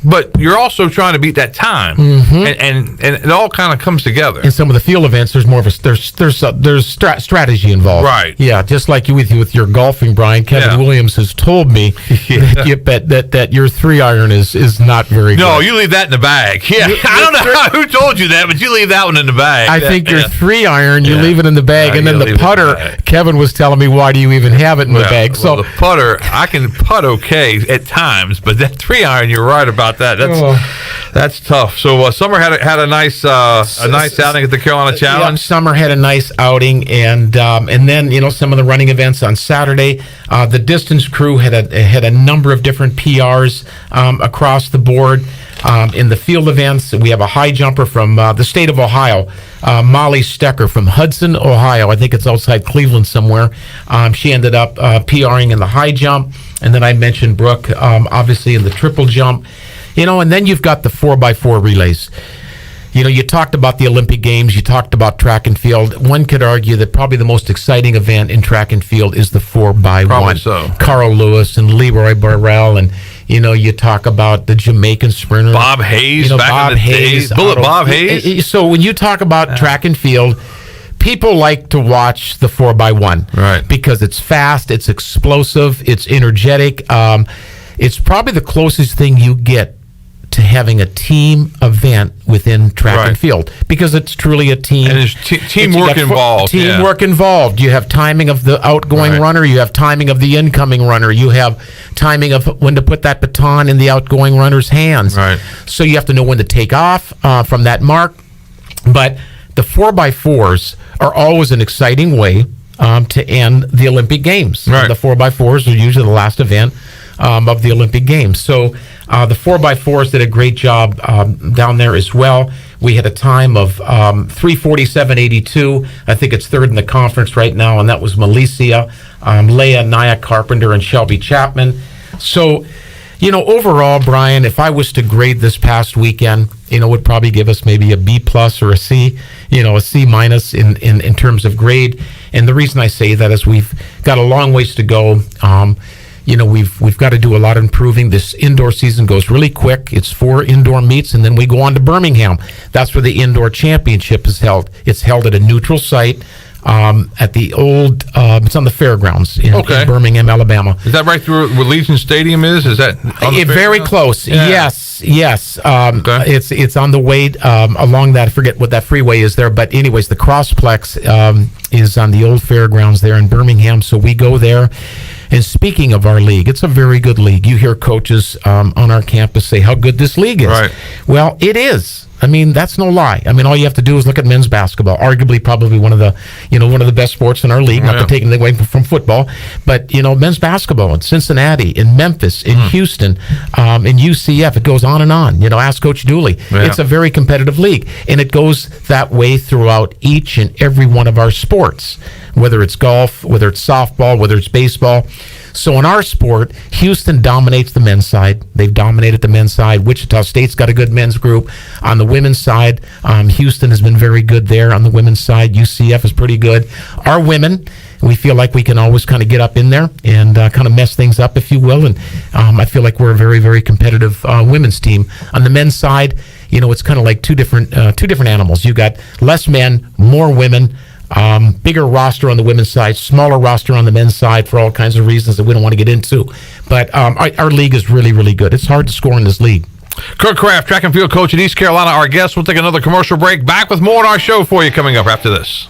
S11: but you're also trying to beat that time, and it all kind of comes together.
S12: In some of the field events, there's more of there's strategy involved,
S11: right?
S12: Yeah, just like you with your golfing, Brian. Kevin Williams has told me that your 3-iron is not very good.
S11: No, you leave that in the bag. Yeah, I don't know who told you that, but you leave that one in the bag.
S12: I think your 3-iron, you leave it in the bag, and then the putter. Kevin was telling me, why do you even have it in the bag? So
S11: the putter, I can putt okay at times, but that 3-iron, you're right about that. That's tough. So Summer had a nice outing at the Carolina Challenge.
S12: Yeah, Summer had a nice outing, and then, you know, some of the running events on Saturday. The distance crew had a number of different PRs across the board. In the field events, we have a high jumper from the state of Ohio, Molly Stecker from Hudson, Ohio. I think it's outside Cleveland somewhere. She ended up PRing in the high jump, and then I mentioned Brooke, obviously in the triple jump. You know, and then you've got the 4x4 relays. You know, you talked about the Olympic Games, you talked about track and field. One could argue that probably the most exciting event in track and field is the 4x1.
S11: Probably so.
S12: Carl Lewis and Leroy Burrell, and, you know, you talk about the Jamaican sprinter.
S11: Bob Hayes, Bob Hayes.
S12: So when you talk about track and field, people like to watch the 4x1.
S11: Right.
S12: Because it's fast, it's explosive, it's energetic. It's probably the closest thing you get to having a team event within track and field, because it's truly a team.
S11: And there's teamwork involved.
S12: Teamwork involved. You have timing of the outgoing runner. You have timing of the incoming runner. You have timing of when to put that baton in the outgoing runner's hands.
S11: Right.
S12: So you have to know when to take off from that mark. But the 4x4s are always an exciting way to end the Olympic Games.
S11: Right.
S12: The 4x4s are usually the last event of the Olympic Games. So the 4x4s did a great job down there as well. We had a time of 3:47.82. I think it's third in the conference right now, and that was Malicia, Leah, Nia Carpenter, and Shelby Chapman. So, you know, overall, Brian, if I was to grade this past weekend, you know, would probably give us maybe a B+ or a C, you know, a C- in terms of grade. And the reason I say that is we've got a long ways to go. You know, we've got to do a lot of improving. This indoor season goes really quick. It's 4 indoor meets, and then we go on to Birmingham. That's where the indoor championship is held. It's held at a neutral site at the old, it's on the fairgrounds in Birmingham, Alabama.
S11: Is that right through where Legion Stadium is? Is that on the
S12: very close?
S11: Yeah.
S12: Yes. It's on the way along that. I forget what that freeway is there, but anyways, the Crossplex is on the old fairgrounds there in Birmingham. So we go there. And speaking of our league, it's a very good league. You hear coaches on our campus say how good this league is.
S11: Right.
S12: Well, it is. I mean, that's no lie. I mean, all you have to do is look at men's basketball, arguably probably one of the best sports in our league, not to take anything away from football, but, men's basketball in Cincinnati, in Memphis, in Houston, in UCF, it goes on and on. Ask Coach Dooley.
S11: Yeah.
S12: It's a very competitive league, and it goes that way throughout each and every one of our sports, whether it's golf, whether it's softball, whether it's baseball. So in our sport, Houston dominates the men's side. They've dominated the men's side. Wichita State's got a good men's group. On the women's side, Houston has been very good there. On the women's side, UCF is pretty good. Our women, we feel like we can always kind of get up in there and kind of mess things up, if you will. And I feel like we're a very, very competitive women's team. On the men's side, it's kind of like two different animals. You got less men, more women. Bigger roster on the women's side, smaller roster on the men's side for all kinds of reasons that we don't want to get into. But our league is really, really good. It's hard to score in this league.
S11: Curt Kraft, track and field coach at East Carolina, our guest. We'll take another commercial break. Back with more on our show for you coming up after this.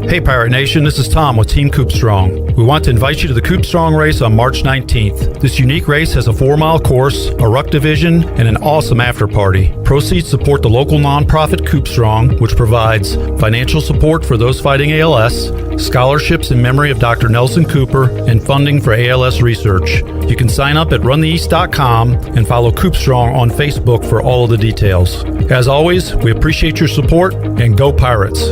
S4: Hey Pirate Nation, this is Tom with Team Coop Strong. We want to invite you to the Coop Strong race on March 19th. This unique race has a 4-mile course, a ruck division, and an awesome after party. Proceeds support the local nonprofit Coop Strong, which provides financial support for those fighting ALS, scholarships in memory of Dr. Nelson Cooper, and funding for ALS research. You can sign up at runtheeast.com and follow Coop Strong on Facebook for all of the details. As always, we appreciate your support, and go Pirates!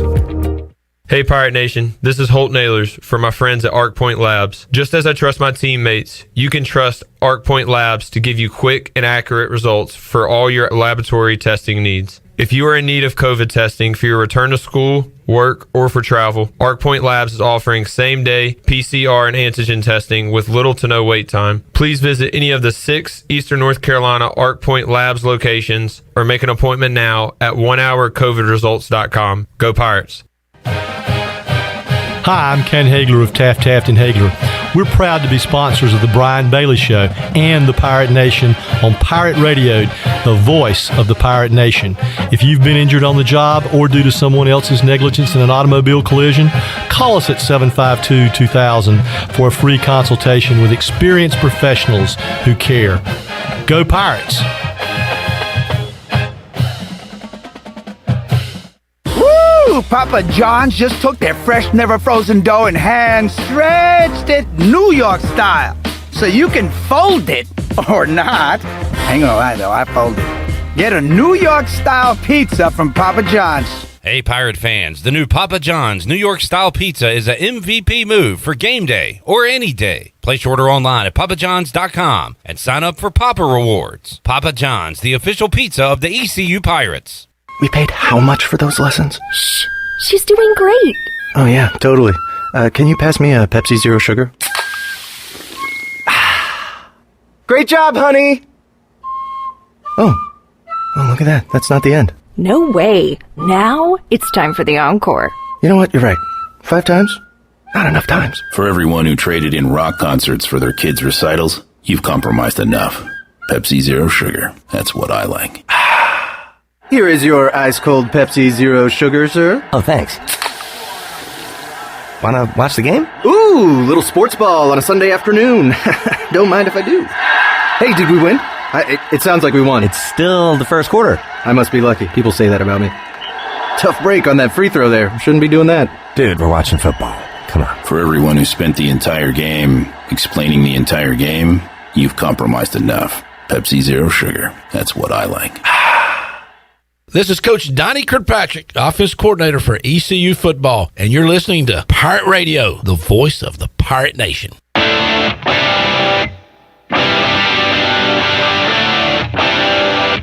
S22: Hey Pirate Nation, this is Holt Nailers for my friends at Arc Point Labs. Just as I trust my teammates, you can trust Arc Point Labs to give you quick and accurate results for all your laboratory testing needs. If you are in need of COVID testing for your return to school, work, or for travel, Arc Point Labs is offering same-day PCR and antigen testing with little to no wait time. Please visit any of the 6 Eastern North Carolina Arc Point Labs locations or make an appointment now at onehourcovidresults.com. Go Pirates!
S23: Hi, I'm Ken Hagler of Taft and Hagler. We're proud to be sponsors of the Brian Bailey Show and the Pirate Nation on Pirate Radio, the voice of the Pirate Nation. If you've been injured on the job or due to someone else's negligence in an automobile collision, call us at 752-2000 for a free consultation with experienced professionals who care. Go Pirates!
S24: Papa John's just took their fresh, never frozen dough and hand stretched it New York style. So you can fold it or not. Hang on, I fold it. Get a New York style pizza from Papa John's.
S1: Hey, Pirate fans, the new Papa John's New York style pizza is a MVP move for game day or any day. Place your order online at papajohns.com and sign up for Papa Rewards. Papa John's, the official pizza of the ECU Pirates.
S25: We paid how much for those lessons?
S26: Shh. She's doing great.
S25: Oh, yeah, totally. Can you pass me a Pepsi Zero Sugar? Great job, honey! Oh, look at that. That's not the end.
S26: No way. Now it's time for the encore.
S25: You know what? You're right. 5 times? Not enough times.
S27: For everyone who traded in rock concerts for their kids' recitals, you've compromised enough. Pepsi Zero Sugar. That's what I like.
S25: Here is your ice-cold Pepsi Zero Sugar, sir.
S20: Oh, thanks. Wanna watch the game?
S25: Ooh, little sports ball on a Sunday afternoon. Don't mind if I do. Hey, did we win? It sounds like we won.
S20: It's still the first quarter.
S25: I must be lucky. People say that about me. Tough break on that free throw there. Shouldn't be doing that.
S20: Dude, we're watching football. Come on.
S27: For everyone who spent the entire game explaining the entire game, you've compromised enough. Pepsi Zero Sugar. That's what I like.
S28: This is Coach Donnie Kirkpatrick, offense coordinator for ECU football, and you're listening to Pirate Radio, the voice of the Pirate Nation.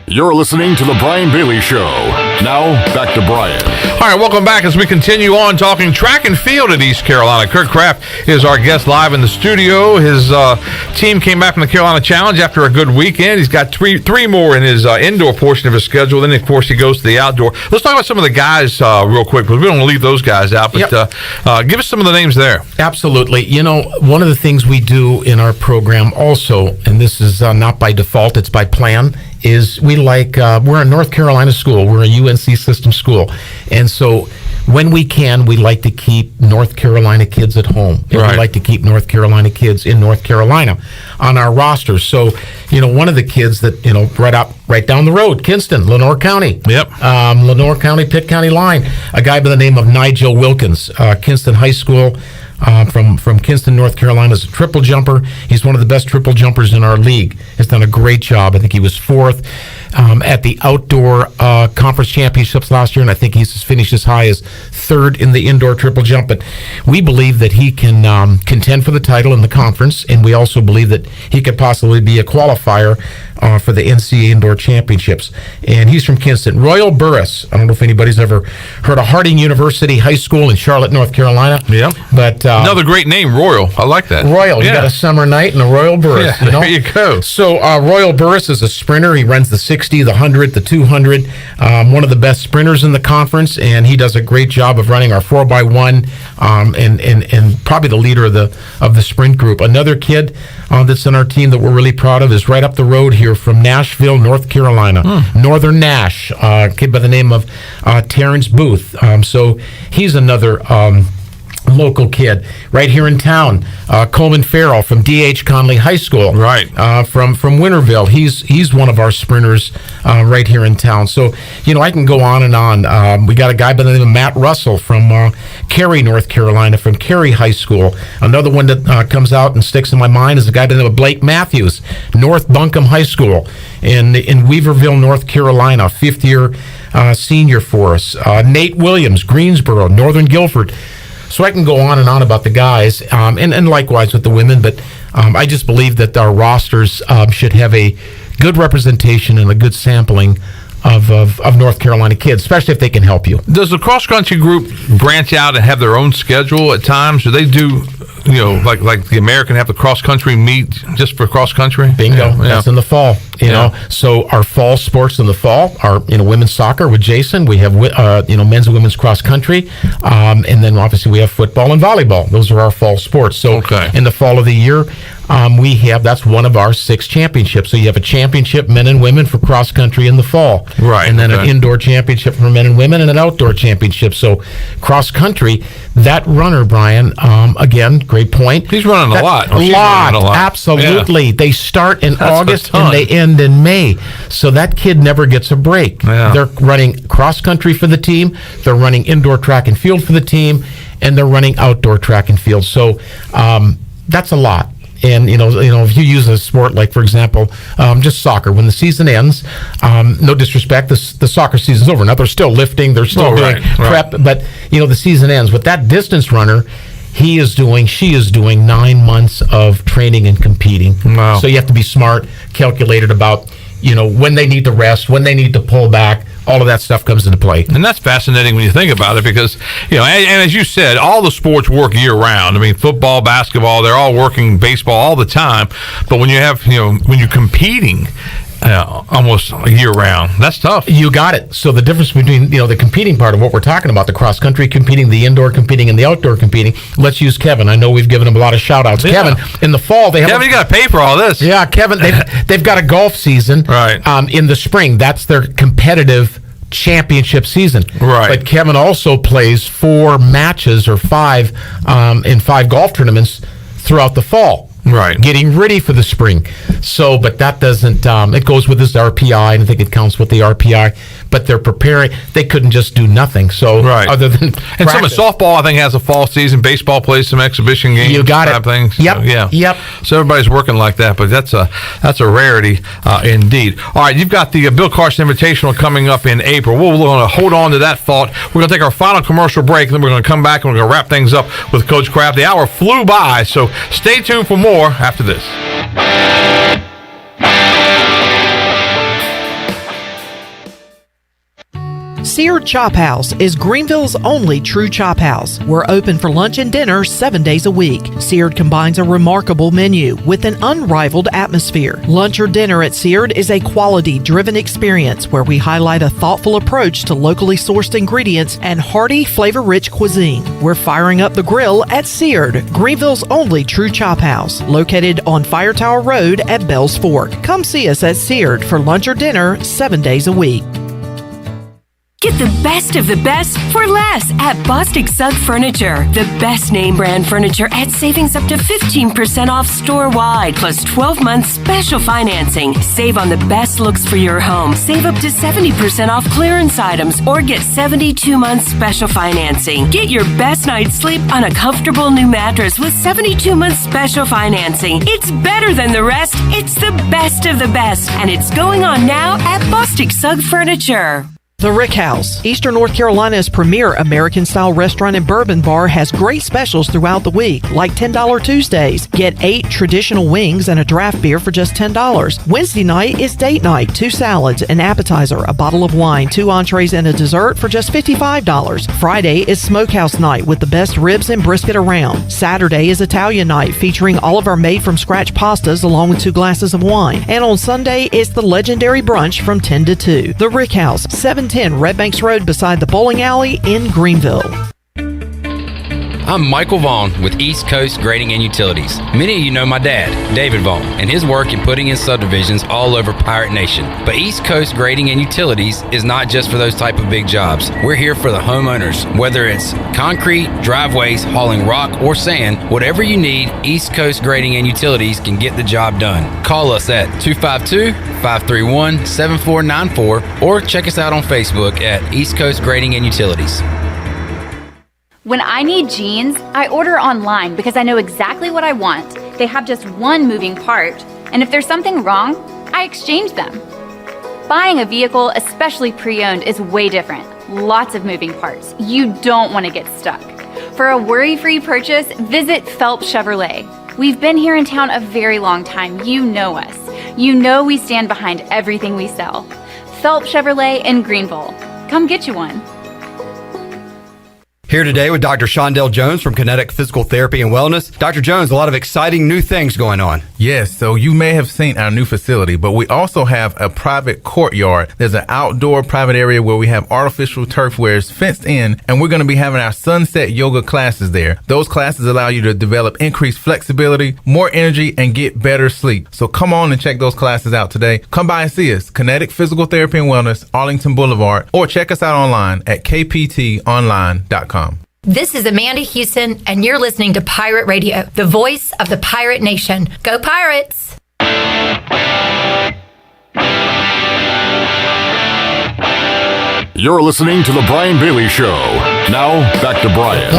S2: You're listening to The Brian Bailey Show. Now, back to Brian.
S11: All right, welcome back as we continue on talking track and field at East Carolina. Curt Kraft is our guest live in the studio. His team came back from the Carolina Challenge after a good weekend. He's got three more in his indoor portion of his schedule. Then, of course, he goes to the outdoor. Let's talk about some of the guys real quick, because we don't want to leave those guys out. But give us some of the names there.
S12: Absolutely. You know, one of the things we do in our program also, and this is not by default, it's by plan, is we're a North Carolina school. We're a UNC system school. And so when we can, we like to keep North Carolina kids at home. And we like to keep North Carolina kids in North Carolina on our roster. So, one of the kids that, right down the road, Kinston, Lenoir County.
S11: Yep.
S12: Lenoir County, Pitt County line. A guy by the name of Nigel Wilkins, Kinston High School. From Kinston, North Carolina, is a triple jumper. He's one of the best triple jumpers in our league. Has done a great job. I think he was fourth at the outdoor conference championships last year, and I think he's finished as high as third in the indoor triple jump. But we believe that he can contend for the title in the conference, and we also believe that he could possibly be a qualifier for the NCAA indoor championships. And he's from Kinston. Royal Burris. I don't know if anybody's ever heard of Harding University High School in Charlotte, North Carolina.
S11: Yeah.
S12: But
S11: another great name, Royal. I like that.
S12: Royal. You got a summer night and a Royal Burris.
S11: Yeah, there you go.
S12: So Royal Burris is a sprinter. He runs the 60, the 100, the 200. One of the best sprinters in the conference, and he does a great job of running our 4x1 and probably the leader of the sprint group. Another kid that's on our team that we're really proud of is right up the road here from Nashville, North Carolina. Northern Nash, a kid by the name of Terrence Booth. So he's another local kid right here in town. Coleman Farrell from D.H. Conley High School.
S11: Right.
S12: From Winterville. He's one of our sprinters right here in town. So, I can go on and on. We got a guy by the name of Matt Russell from Cary, North Carolina, from Cary High School. Another one that comes out and sticks in my mind is a guy by the name of Blake Matthews, North Buncombe High School in Weaverville, North Carolina, fifth-year senior for us. Nate Williams, Greensboro, Northern Guilford. So I can go on and on about the guys, and likewise with the women, but I just believe that our rosters should have a good representation and a good sampling of North Carolina kids, especially if they can help you.
S11: Does the cross-country group branch out and have their own schedule at times? Do they do, like the American have the cross-country meet just for cross-country?
S12: Bingo. That's in the fall. So our fall sports in the fall are, women's soccer with Jason. We have, men's and women's cross-country. And then obviously we have football and volleyball. Those are our fall sports. So in the fall of the year, that's one of our 6 championships. So you have a championship, men and women, for cross-country in the fall.
S11: Right.
S12: And then an indoor championship for men and women and an outdoor championship. So cross-country, that runner, Brian, again, great point.
S11: He's running a lot.
S12: A lot. Absolutely. Yeah. They start in August and they end in May. So that kid never gets a break.
S11: Yeah.
S12: They're running cross-country for the team. They're running indoor track and field for the team. And they're running outdoor track and field. So that's a lot. And, if you use a sport like, for example, just soccer, when the season ends, no disrespect, the soccer season's over. Now, they're still lifting, they're still doing prep, but, the season ends. With that distance runner, she is doing 9 months of training and competing.
S11: Wow.
S12: So you have to be smart, calculated about, when they need to rest, when they need to pull back. All of that stuff comes into play.
S11: And that's fascinating when you think about it because, and as you said, all the sports work year-round. I mean, football, basketball, they're all working, baseball all the time. But when you have, when you're competing almost year-round, that's tough.
S12: You got it. So the difference between, the competing part of what we're talking about, the cross-country competing, the indoor competing, and the outdoor competing, let's use Kevin. I know we've given him a lot of shout-outs. Yeah. Kevin, in the fall, they have...
S11: Kevin, you got to pay for all this.
S12: Yeah, Kevin, they've got a golf season.
S11: Right.
S12: In the spring. That's their competitive championship season.
S11: Right.
S12: But Kevin also plays 4 matches or 5 in 5 golf tournaments throughout the fall.
S11: Right.
S12: Getting ready for the spring. So, but that doesn't, it goes with his RPI, and I think it counts with the RPI, but they're preparing. They couldn't just do nothing. So, other than
S11: and some of softball, I think, has a fall season. Baseball plays some exhibition games.
S12: You got it.
S11: Things.
S12: Yep.
S11: So, yeah.
S12: Yep.
S11: So everybody's working like that, but that's a rarity indeed. All right, you've got the Bill Carson Invitational coming up in April. We're going to hold on to that thought. We're going to take our final commercial break, and then we're going to come back and we're going to wrap things up with Coach Kraft. The hour flew by, so stay tuned for more after this.
S5: Sear Chop House is Greenville's only true chop house. We're open for lunch and dinner 7 days a week. Seared combines a remarkable menu with an unrivaled atmosphere. Lunch or dinner at Seared is a quality-driven experience where we highlight a thoughtful approach to locally sourced ingredients and hearty, flavor-rich cuisine. We're firing up the grill at Seared, Greenville's only true chop house, located on Fire Tower Road at Bells Fork. Come see us at Seared for lunch or dinner 7 days a week.
S6: Get the best of the best for less at Bostic Sugg Furniture. The best name brand furniture at savings up to 15% off store-wide, plus 12 months special financing. Save on the best looks for your home. Save up to 70% off clearance items or get 72 months special financing. Get your best night's sleep on a comfortable new mattress with 72 months special financing. It's better than the rest. It's the best of the best, and it's going on now at Bostic Sugg Furniture.
S5: The Rick House, Eastern North Carolina's premier American-style restaurant and bourbon bar, has great specials throughout the week, like $10 Tuesdays. Get 8 traditional wings and a draft beer for just $10. Wednesday night is date night, 2 salads, an appetizer, a bottle of wine, 2 entrees, and a dessert for just $55. Friday is smokehouse night with the best ribs and brisket around. Saturday is Italian night, featuring all of our made-from-scratch pastas along with 2 glasses of wine. And on Sunday is the legendary brunch from 10 to 2. The Rick House, 710 Red Banks Road beside the bowling alley in Greenville.
S7: I'm Michael Vaughn with East Coast Grading and Utilities. Many of you know my dad, David Vaughn, and his work in putting in subdivisions all over Pirate Nation. But East Coast Grading and Utilities is not just for those type of big jobs. We're here for the homeowners. Whether it's concrete, driveways, hauling rock, or sand, whatever you need, East Coast Grading and Utilities can get the job done. Call us at 252-531-7494 or check us out on Facebook at East Coast Grading and Utilities.
S8: When I need jeans, I order online because I know exactly what I want. They have just one moving part, and if there's something wrong, I exchange them. Buying a vehicle, especially pre-owned, is way different. Lots of moving parts. You don't want to get stuck. For a worry-free purchase, visit Phelps Chevrolet. We've been here in town a very long time. You know us. You know we stand behind everything we sell. Phelps Chevrolet in Greenville. Come get you one.
S16: Here today with Dr. Shondell Jones from Kinetic Physical Therapy and Wellness. Dr. Jones, a lot of exciting new things going on.
S9: Yes, so you may have seen our new facility, but we also have a private courtyard. There's an outdoor private area where we have artificial turf where it's fenced in, and we're going to be having our sunset yoga classes there. Those classes allow you to develop increased flexibility, more energy, and get better sleep. So come on and check those classes out today. Come by and see us, Kinetic Physical Therapy and Wellness, Arlington Boulevard, or check us out online at kptonline.com.
S13: This is Amanda Houston, and you're listening to Pirate Radio, the voice of the Pirate Nation. Go Pirates!
S2: You're listening to The Brian Bailey Show. Now, back to Brian.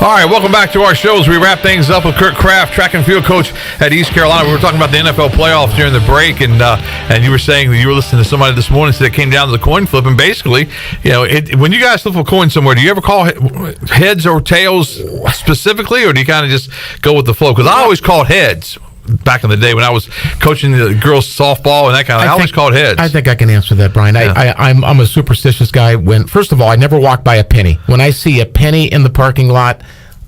S11: All right, welcome back to our show as we wrap things up with Curt Kraft, track and field coach at East Carolina. We were talking about the NFL playoffs during the break, and you were saying that you were listening to somebody this morning that came down to the coin flip, and basically, when you guys flip a coin somewhere, do you ever call heads or tails specifically, or do you kind of just go with the flow? Because I always called heads. Back in the day when I was coaching the girls softball and that kind of, I always called heads.
S12: I think I can answer that, Brian. Yeah. I'm a superstitious guy. First of all, I never walk by a penny. When I see a penny in the parking lot,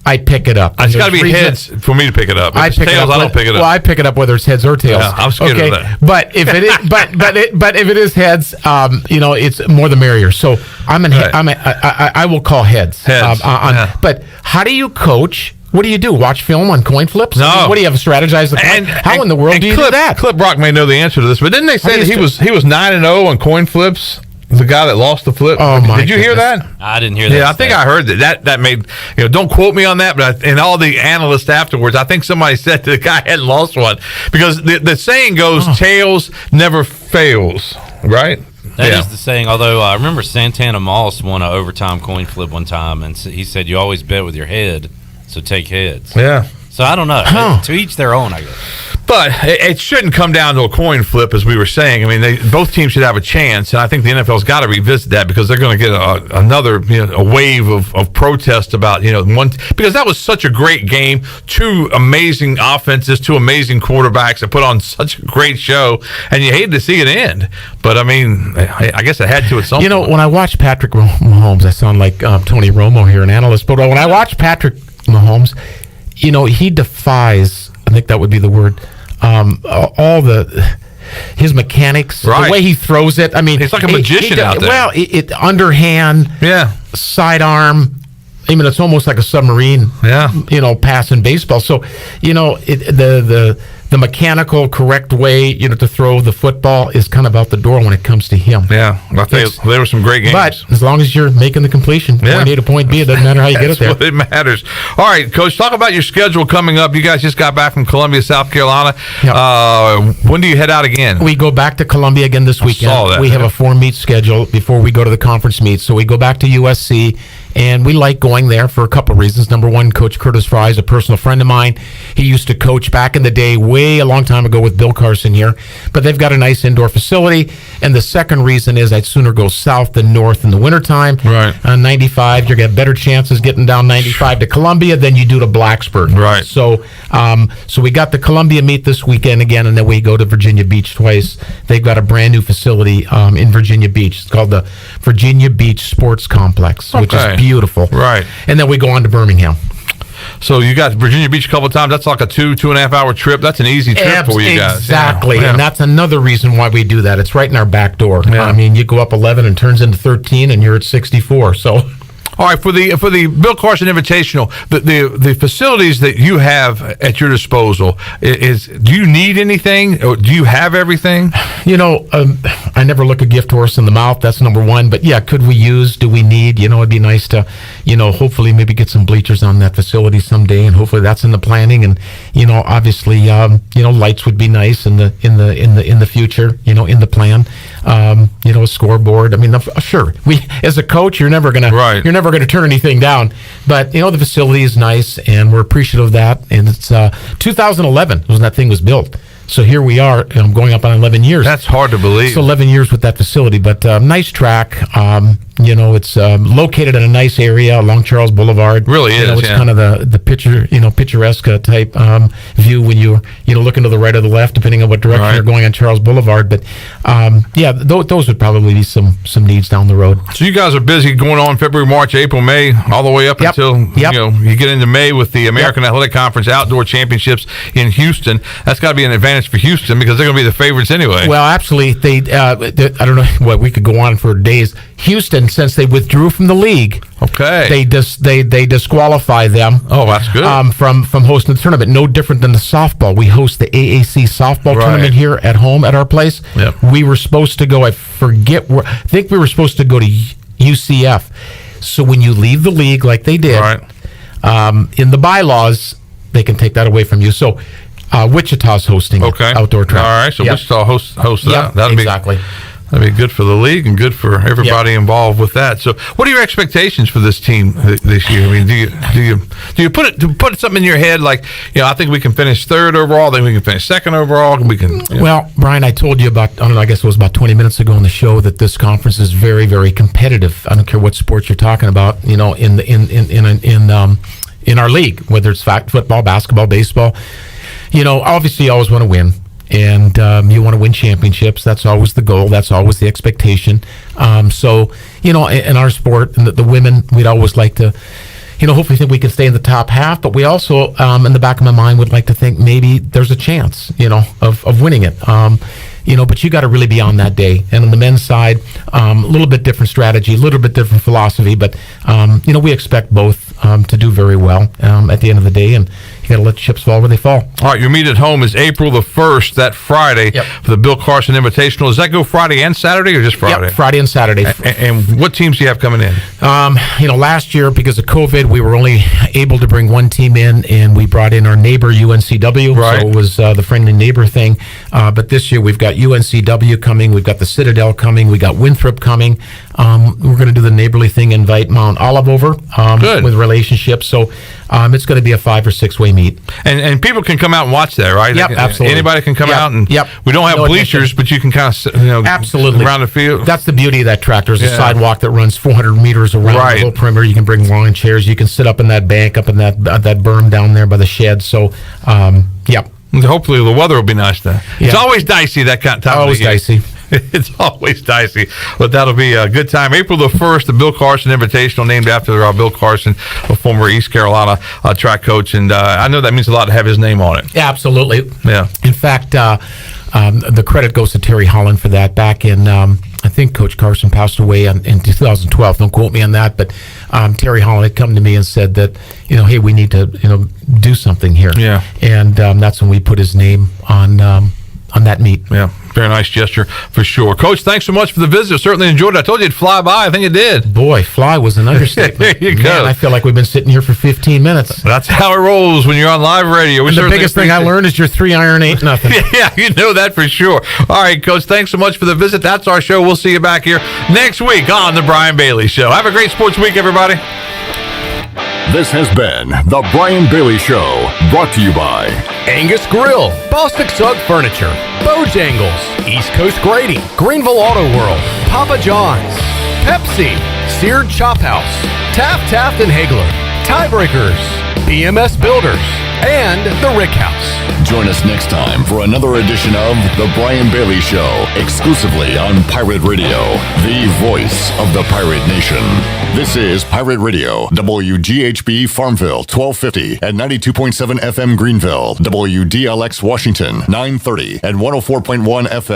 S12: I pick it up.
S11: It's got to be heads for me to pick it up. If it's tails, I don't pick it up.
S12: Well, I pick it up whether it's heads or tails.
S11: Yeah, I'm scared of that.
S12: But if it is, but if it is heads, it's more the merrier. So I will call heads. But how do you coach? What do you do? Watch film on coin flips?
S11: No.
S12: What do you have strategized? How in the world do you do that?
S11: Clip Rock may know the answer to this, but didn't they say that he was 9-0 on coin flips? The guy that lost the flip.
S12: Oh my!
S11: Did you hear that?
S1: I didn't hear that.
S11: Yeah, I think I heard that. That made don't quote me on that, but and all the analysts afterwards, I think somebody said the guy hadn't lost one because the saying goes, "Tails never fails." Right.
S1: That is the saying. Although I remember Santana Moss won an overtime coin flip one time, and he said you always bet with your head. So take heads.
S11: Yeah.
S1: So I don't know. To each their own, I guess.
S11: But it shouldn't come down to a coin flip, as we were saying. I mean, both teams should have a chance, and I think the NFL's got to revisit that because they're going to get another a wave of protest about because that was such a great game, two amazing offenses, two amazing quarterbacks that put on such a great show, and you hated to see it end. But I mean, I guess it had to at some point.
S12: When I watch Patrick Mahomes, I sound like Tony Romo here, an analyst. But when I watch Patrick Mahomes, he defies. I think that would be the word. All his mechanics, the way he throws it. I mean,
S11: he's like a magician out there.
S12: Well, it underhand, sidearm. I mean, it's almost like a submarine. Passing baseball. So, the mechanical correct way, to throw the football is kind of out the door when it comes to him.
S11: Yeah, I think there were some great games.
S12: But as long as you're making the completion, point A to point B, it doesn't matter how you get it there.
S11: That's what it matters. All right, Coach, talk about your schedule coming up. You guys just got back from Columbia, South Carolina. Yep. When do you head out again?
S12: We go back to Columbia again this weekend.
S11: I saw that.
S12: We have a 4-meet schedule before we go to the conference meet. So we go back to USC. And we like going there for a couple of reasons. Number one, Coach Curtis Fry is a personal friend of mine. He used to coach back in the day, way a long time ago with Bill Carson here. But they've got a nice indoor facility. And the second reason is I'd sooner go south than north in the wintertime.
S11: Right.
S12: On 95, you get better chances getting down 95 to Columbia than you do to Blacksburg.
S11: Right.
S12: So we got the Columbia meet this weekend again, and then we go to Virginia Beach twice. They've got a brand new facility in Virginia Beach. It's called the Virginia Beach Sports Complex, which is beautiful.
S11: Right.
S12: And then we go on to Birmingham.
S11: So you got Virginia Beach a couple of times. That's like a 2.5 hour trip. That's an easy trip for you guys.
S12: Exactly.
S11: Yeah.
S12: And that's another reason why we do that. It's right in our back door.
S11: Yeah.
S12: I mean, you go up 11 and turns into 13 and you're at 64. So...
S11: All right, for the Bill Carson Invitational, the facilities that you have at your disposal, do you need anything? Or do you have everything?
S12: I never look a gift horse in the mouth. That's number one. But yeah, do we need? It'd be nice to, hopefully maybe get some bleachers on that facility someday, and hopefully that's in the planning. And obviously, lights would be nice in the future. In the plan. A scoreboard. I mean, sure. As a coach, you're never gonna turn anything down, but the facility is nice and we're appreciative of that. And it's 2011 when that thing was built, so here we are going up on 11 years.
S11: That's hard to believe.
S12: So 11 years with that facility, but nice track. It's located in a nice area along Charles Boulevard.
S11: Really is.
S12: It's kind of the picturesque type view when you're looking to the right or the left, depending on what direction you're going on Charles Boulevard. But those would probably be some needs down the road.
S11: So you guys are busy going on February, March, April, May, all the way up until you get into May with the American Athletic Conference Outdoor Championships in Houston. That's got to be an advantage for Houston because they're going to be the favorites anyway.
S12: Well, absolutely. I don't know what we could go on for days. Houston, since they withdrew from the league, they disqualify them.
S11: Oh, that's good.
S12: From hosting the tournament. No different than the softball. We host the AAC softball tournament here at home at our place.
S11: Yep.
S12: We were supposed to go. I think we were supposed to go to UCF. So when you leave the league like they did, in the bylaws, they can take that away from you. So Wichita's hosting outdoor track.
S11: All right, so Wichita hosts that. That'd be good for the league and good for everybody involved with that. So, what are your expectations for this team this year? I mean, do you put something in your head like, I think we can finish third overall, then we can finish second overall, and we can.
S12: Well, Brian, I told you I guess it was about 20 minutes ago on the show that this conference is very, very competitive. I don't care what sports you're talking about. In our league, whether it's football, basketball, baseball, obviously you always want to win. And you want to win championships. That's always the goal. That's always the expectation. So, in our sport, and the women, we'd always like to, hopefully think we can stay in the top half. But we also, in the back of my mind, would like to think maybe there's a chance, of winning it. But you got to really be on that day. And on the men's side, a little bit different strategy, a little bit different philosophy. But, we expect both to do very well at the end of the day. And you got to let the chips fall where they fall.
S11: All right, your meet at home is April the 1st, that Friday, for the Bill Carson Invitational. Does that go Friday and Saturday or just Friday?
S12: Yep, Friday and Saturday.
S11: And what teams do you have coming in?
S12: Last year, because of COVID, we were only able to bring one team in, and we brought in our neighbor, UNCW.
S11: Right.
S12: So it was the friendly neighbor thing. But this year, we've got UNCW coming. We've got the Citadel coming. We got Winthrop coming. We're going to do the neighborly thing, invite Mount Olive over with relationships. So it's going to be a 5 or 6 way meet.
S11: And people can come out and watch that, right?
S12: Yep, absolutely.
S11: Anybody can come out and we don't have
S12: No
S11: bleachers,
S12: admission.
S11: but you can kind of
S12: Absolutely
S11: around the field.
S12: That's the beauty of that track. There's a
S11: Yeah.
S12: sidewalk that runs 400 meters around
S11: Right.
S12: the whole perimeter. You can bring lawn chairs. You can sit up in that bank, up in that berm down there by the shed. So,
S11: Hopefully the weather will be nice then. It's
S12: Yeah.
S11: always dicey that kind of time.
S12: Always
S11: of the year.
S12: dicey.
S11: It's always dicey, but that'll be a good time. April the 1st, the Bill Carson Invitational, named after Bill Carson, a former East Carolina track coach, and I know that means a lot to have his name on it.
S12: Yeah, absolutely.
S11: Yeah.
S12: In fact, the credit goes to Terry Holland for that. Back in, I think Coach Carson passed away in 2012. Don't quote me on that, but Terry Holland had come to me and said that, hey, we need to, do something here.
S11: Yeah.
S12: And that's when we put his name on that meet.
S11: Yeah. Very nice gesture for sure. Coach, thanks so much for the visit. Certainly enjoyed it. I told you it'd fly by. I think it did.
S12: Boy, fly was an understatement.
S11: There you go.
S12: Man, I feel like we've been sitting here for 15 minutes.
S11: That's how it rolls when you're on live radio.
S12: And the biggest thing I learned is your 3-iron ain't nothing.
S11: Yeah, you know that for sure. All right, Coach, thanks so much for the visit. That's our show. We'll see you back here next week on The Brian Bailey Show. Have a great sports week, everybody.
S2: This has been The Brian Bailey Show, brought to you by
S3: Angus Grill, Bostic Sugg Furniture, Bojangles, East Coast Grading, Greenville Auto World, Papa John's, Pepsi, Sear Chop House, Taft and Hagler, Tiebreakers, BMS Builders, and The Rick House.
S2: Join us next time for another edition of The Brian Bailey Show, exclusively on Pirate Radio, the voice of the Pirate Nation. This is Pirate Radio, WGHB Farmville, 1250 and 92.7 FM Greenville, WDLX Washington, 930 and 104.1 FM.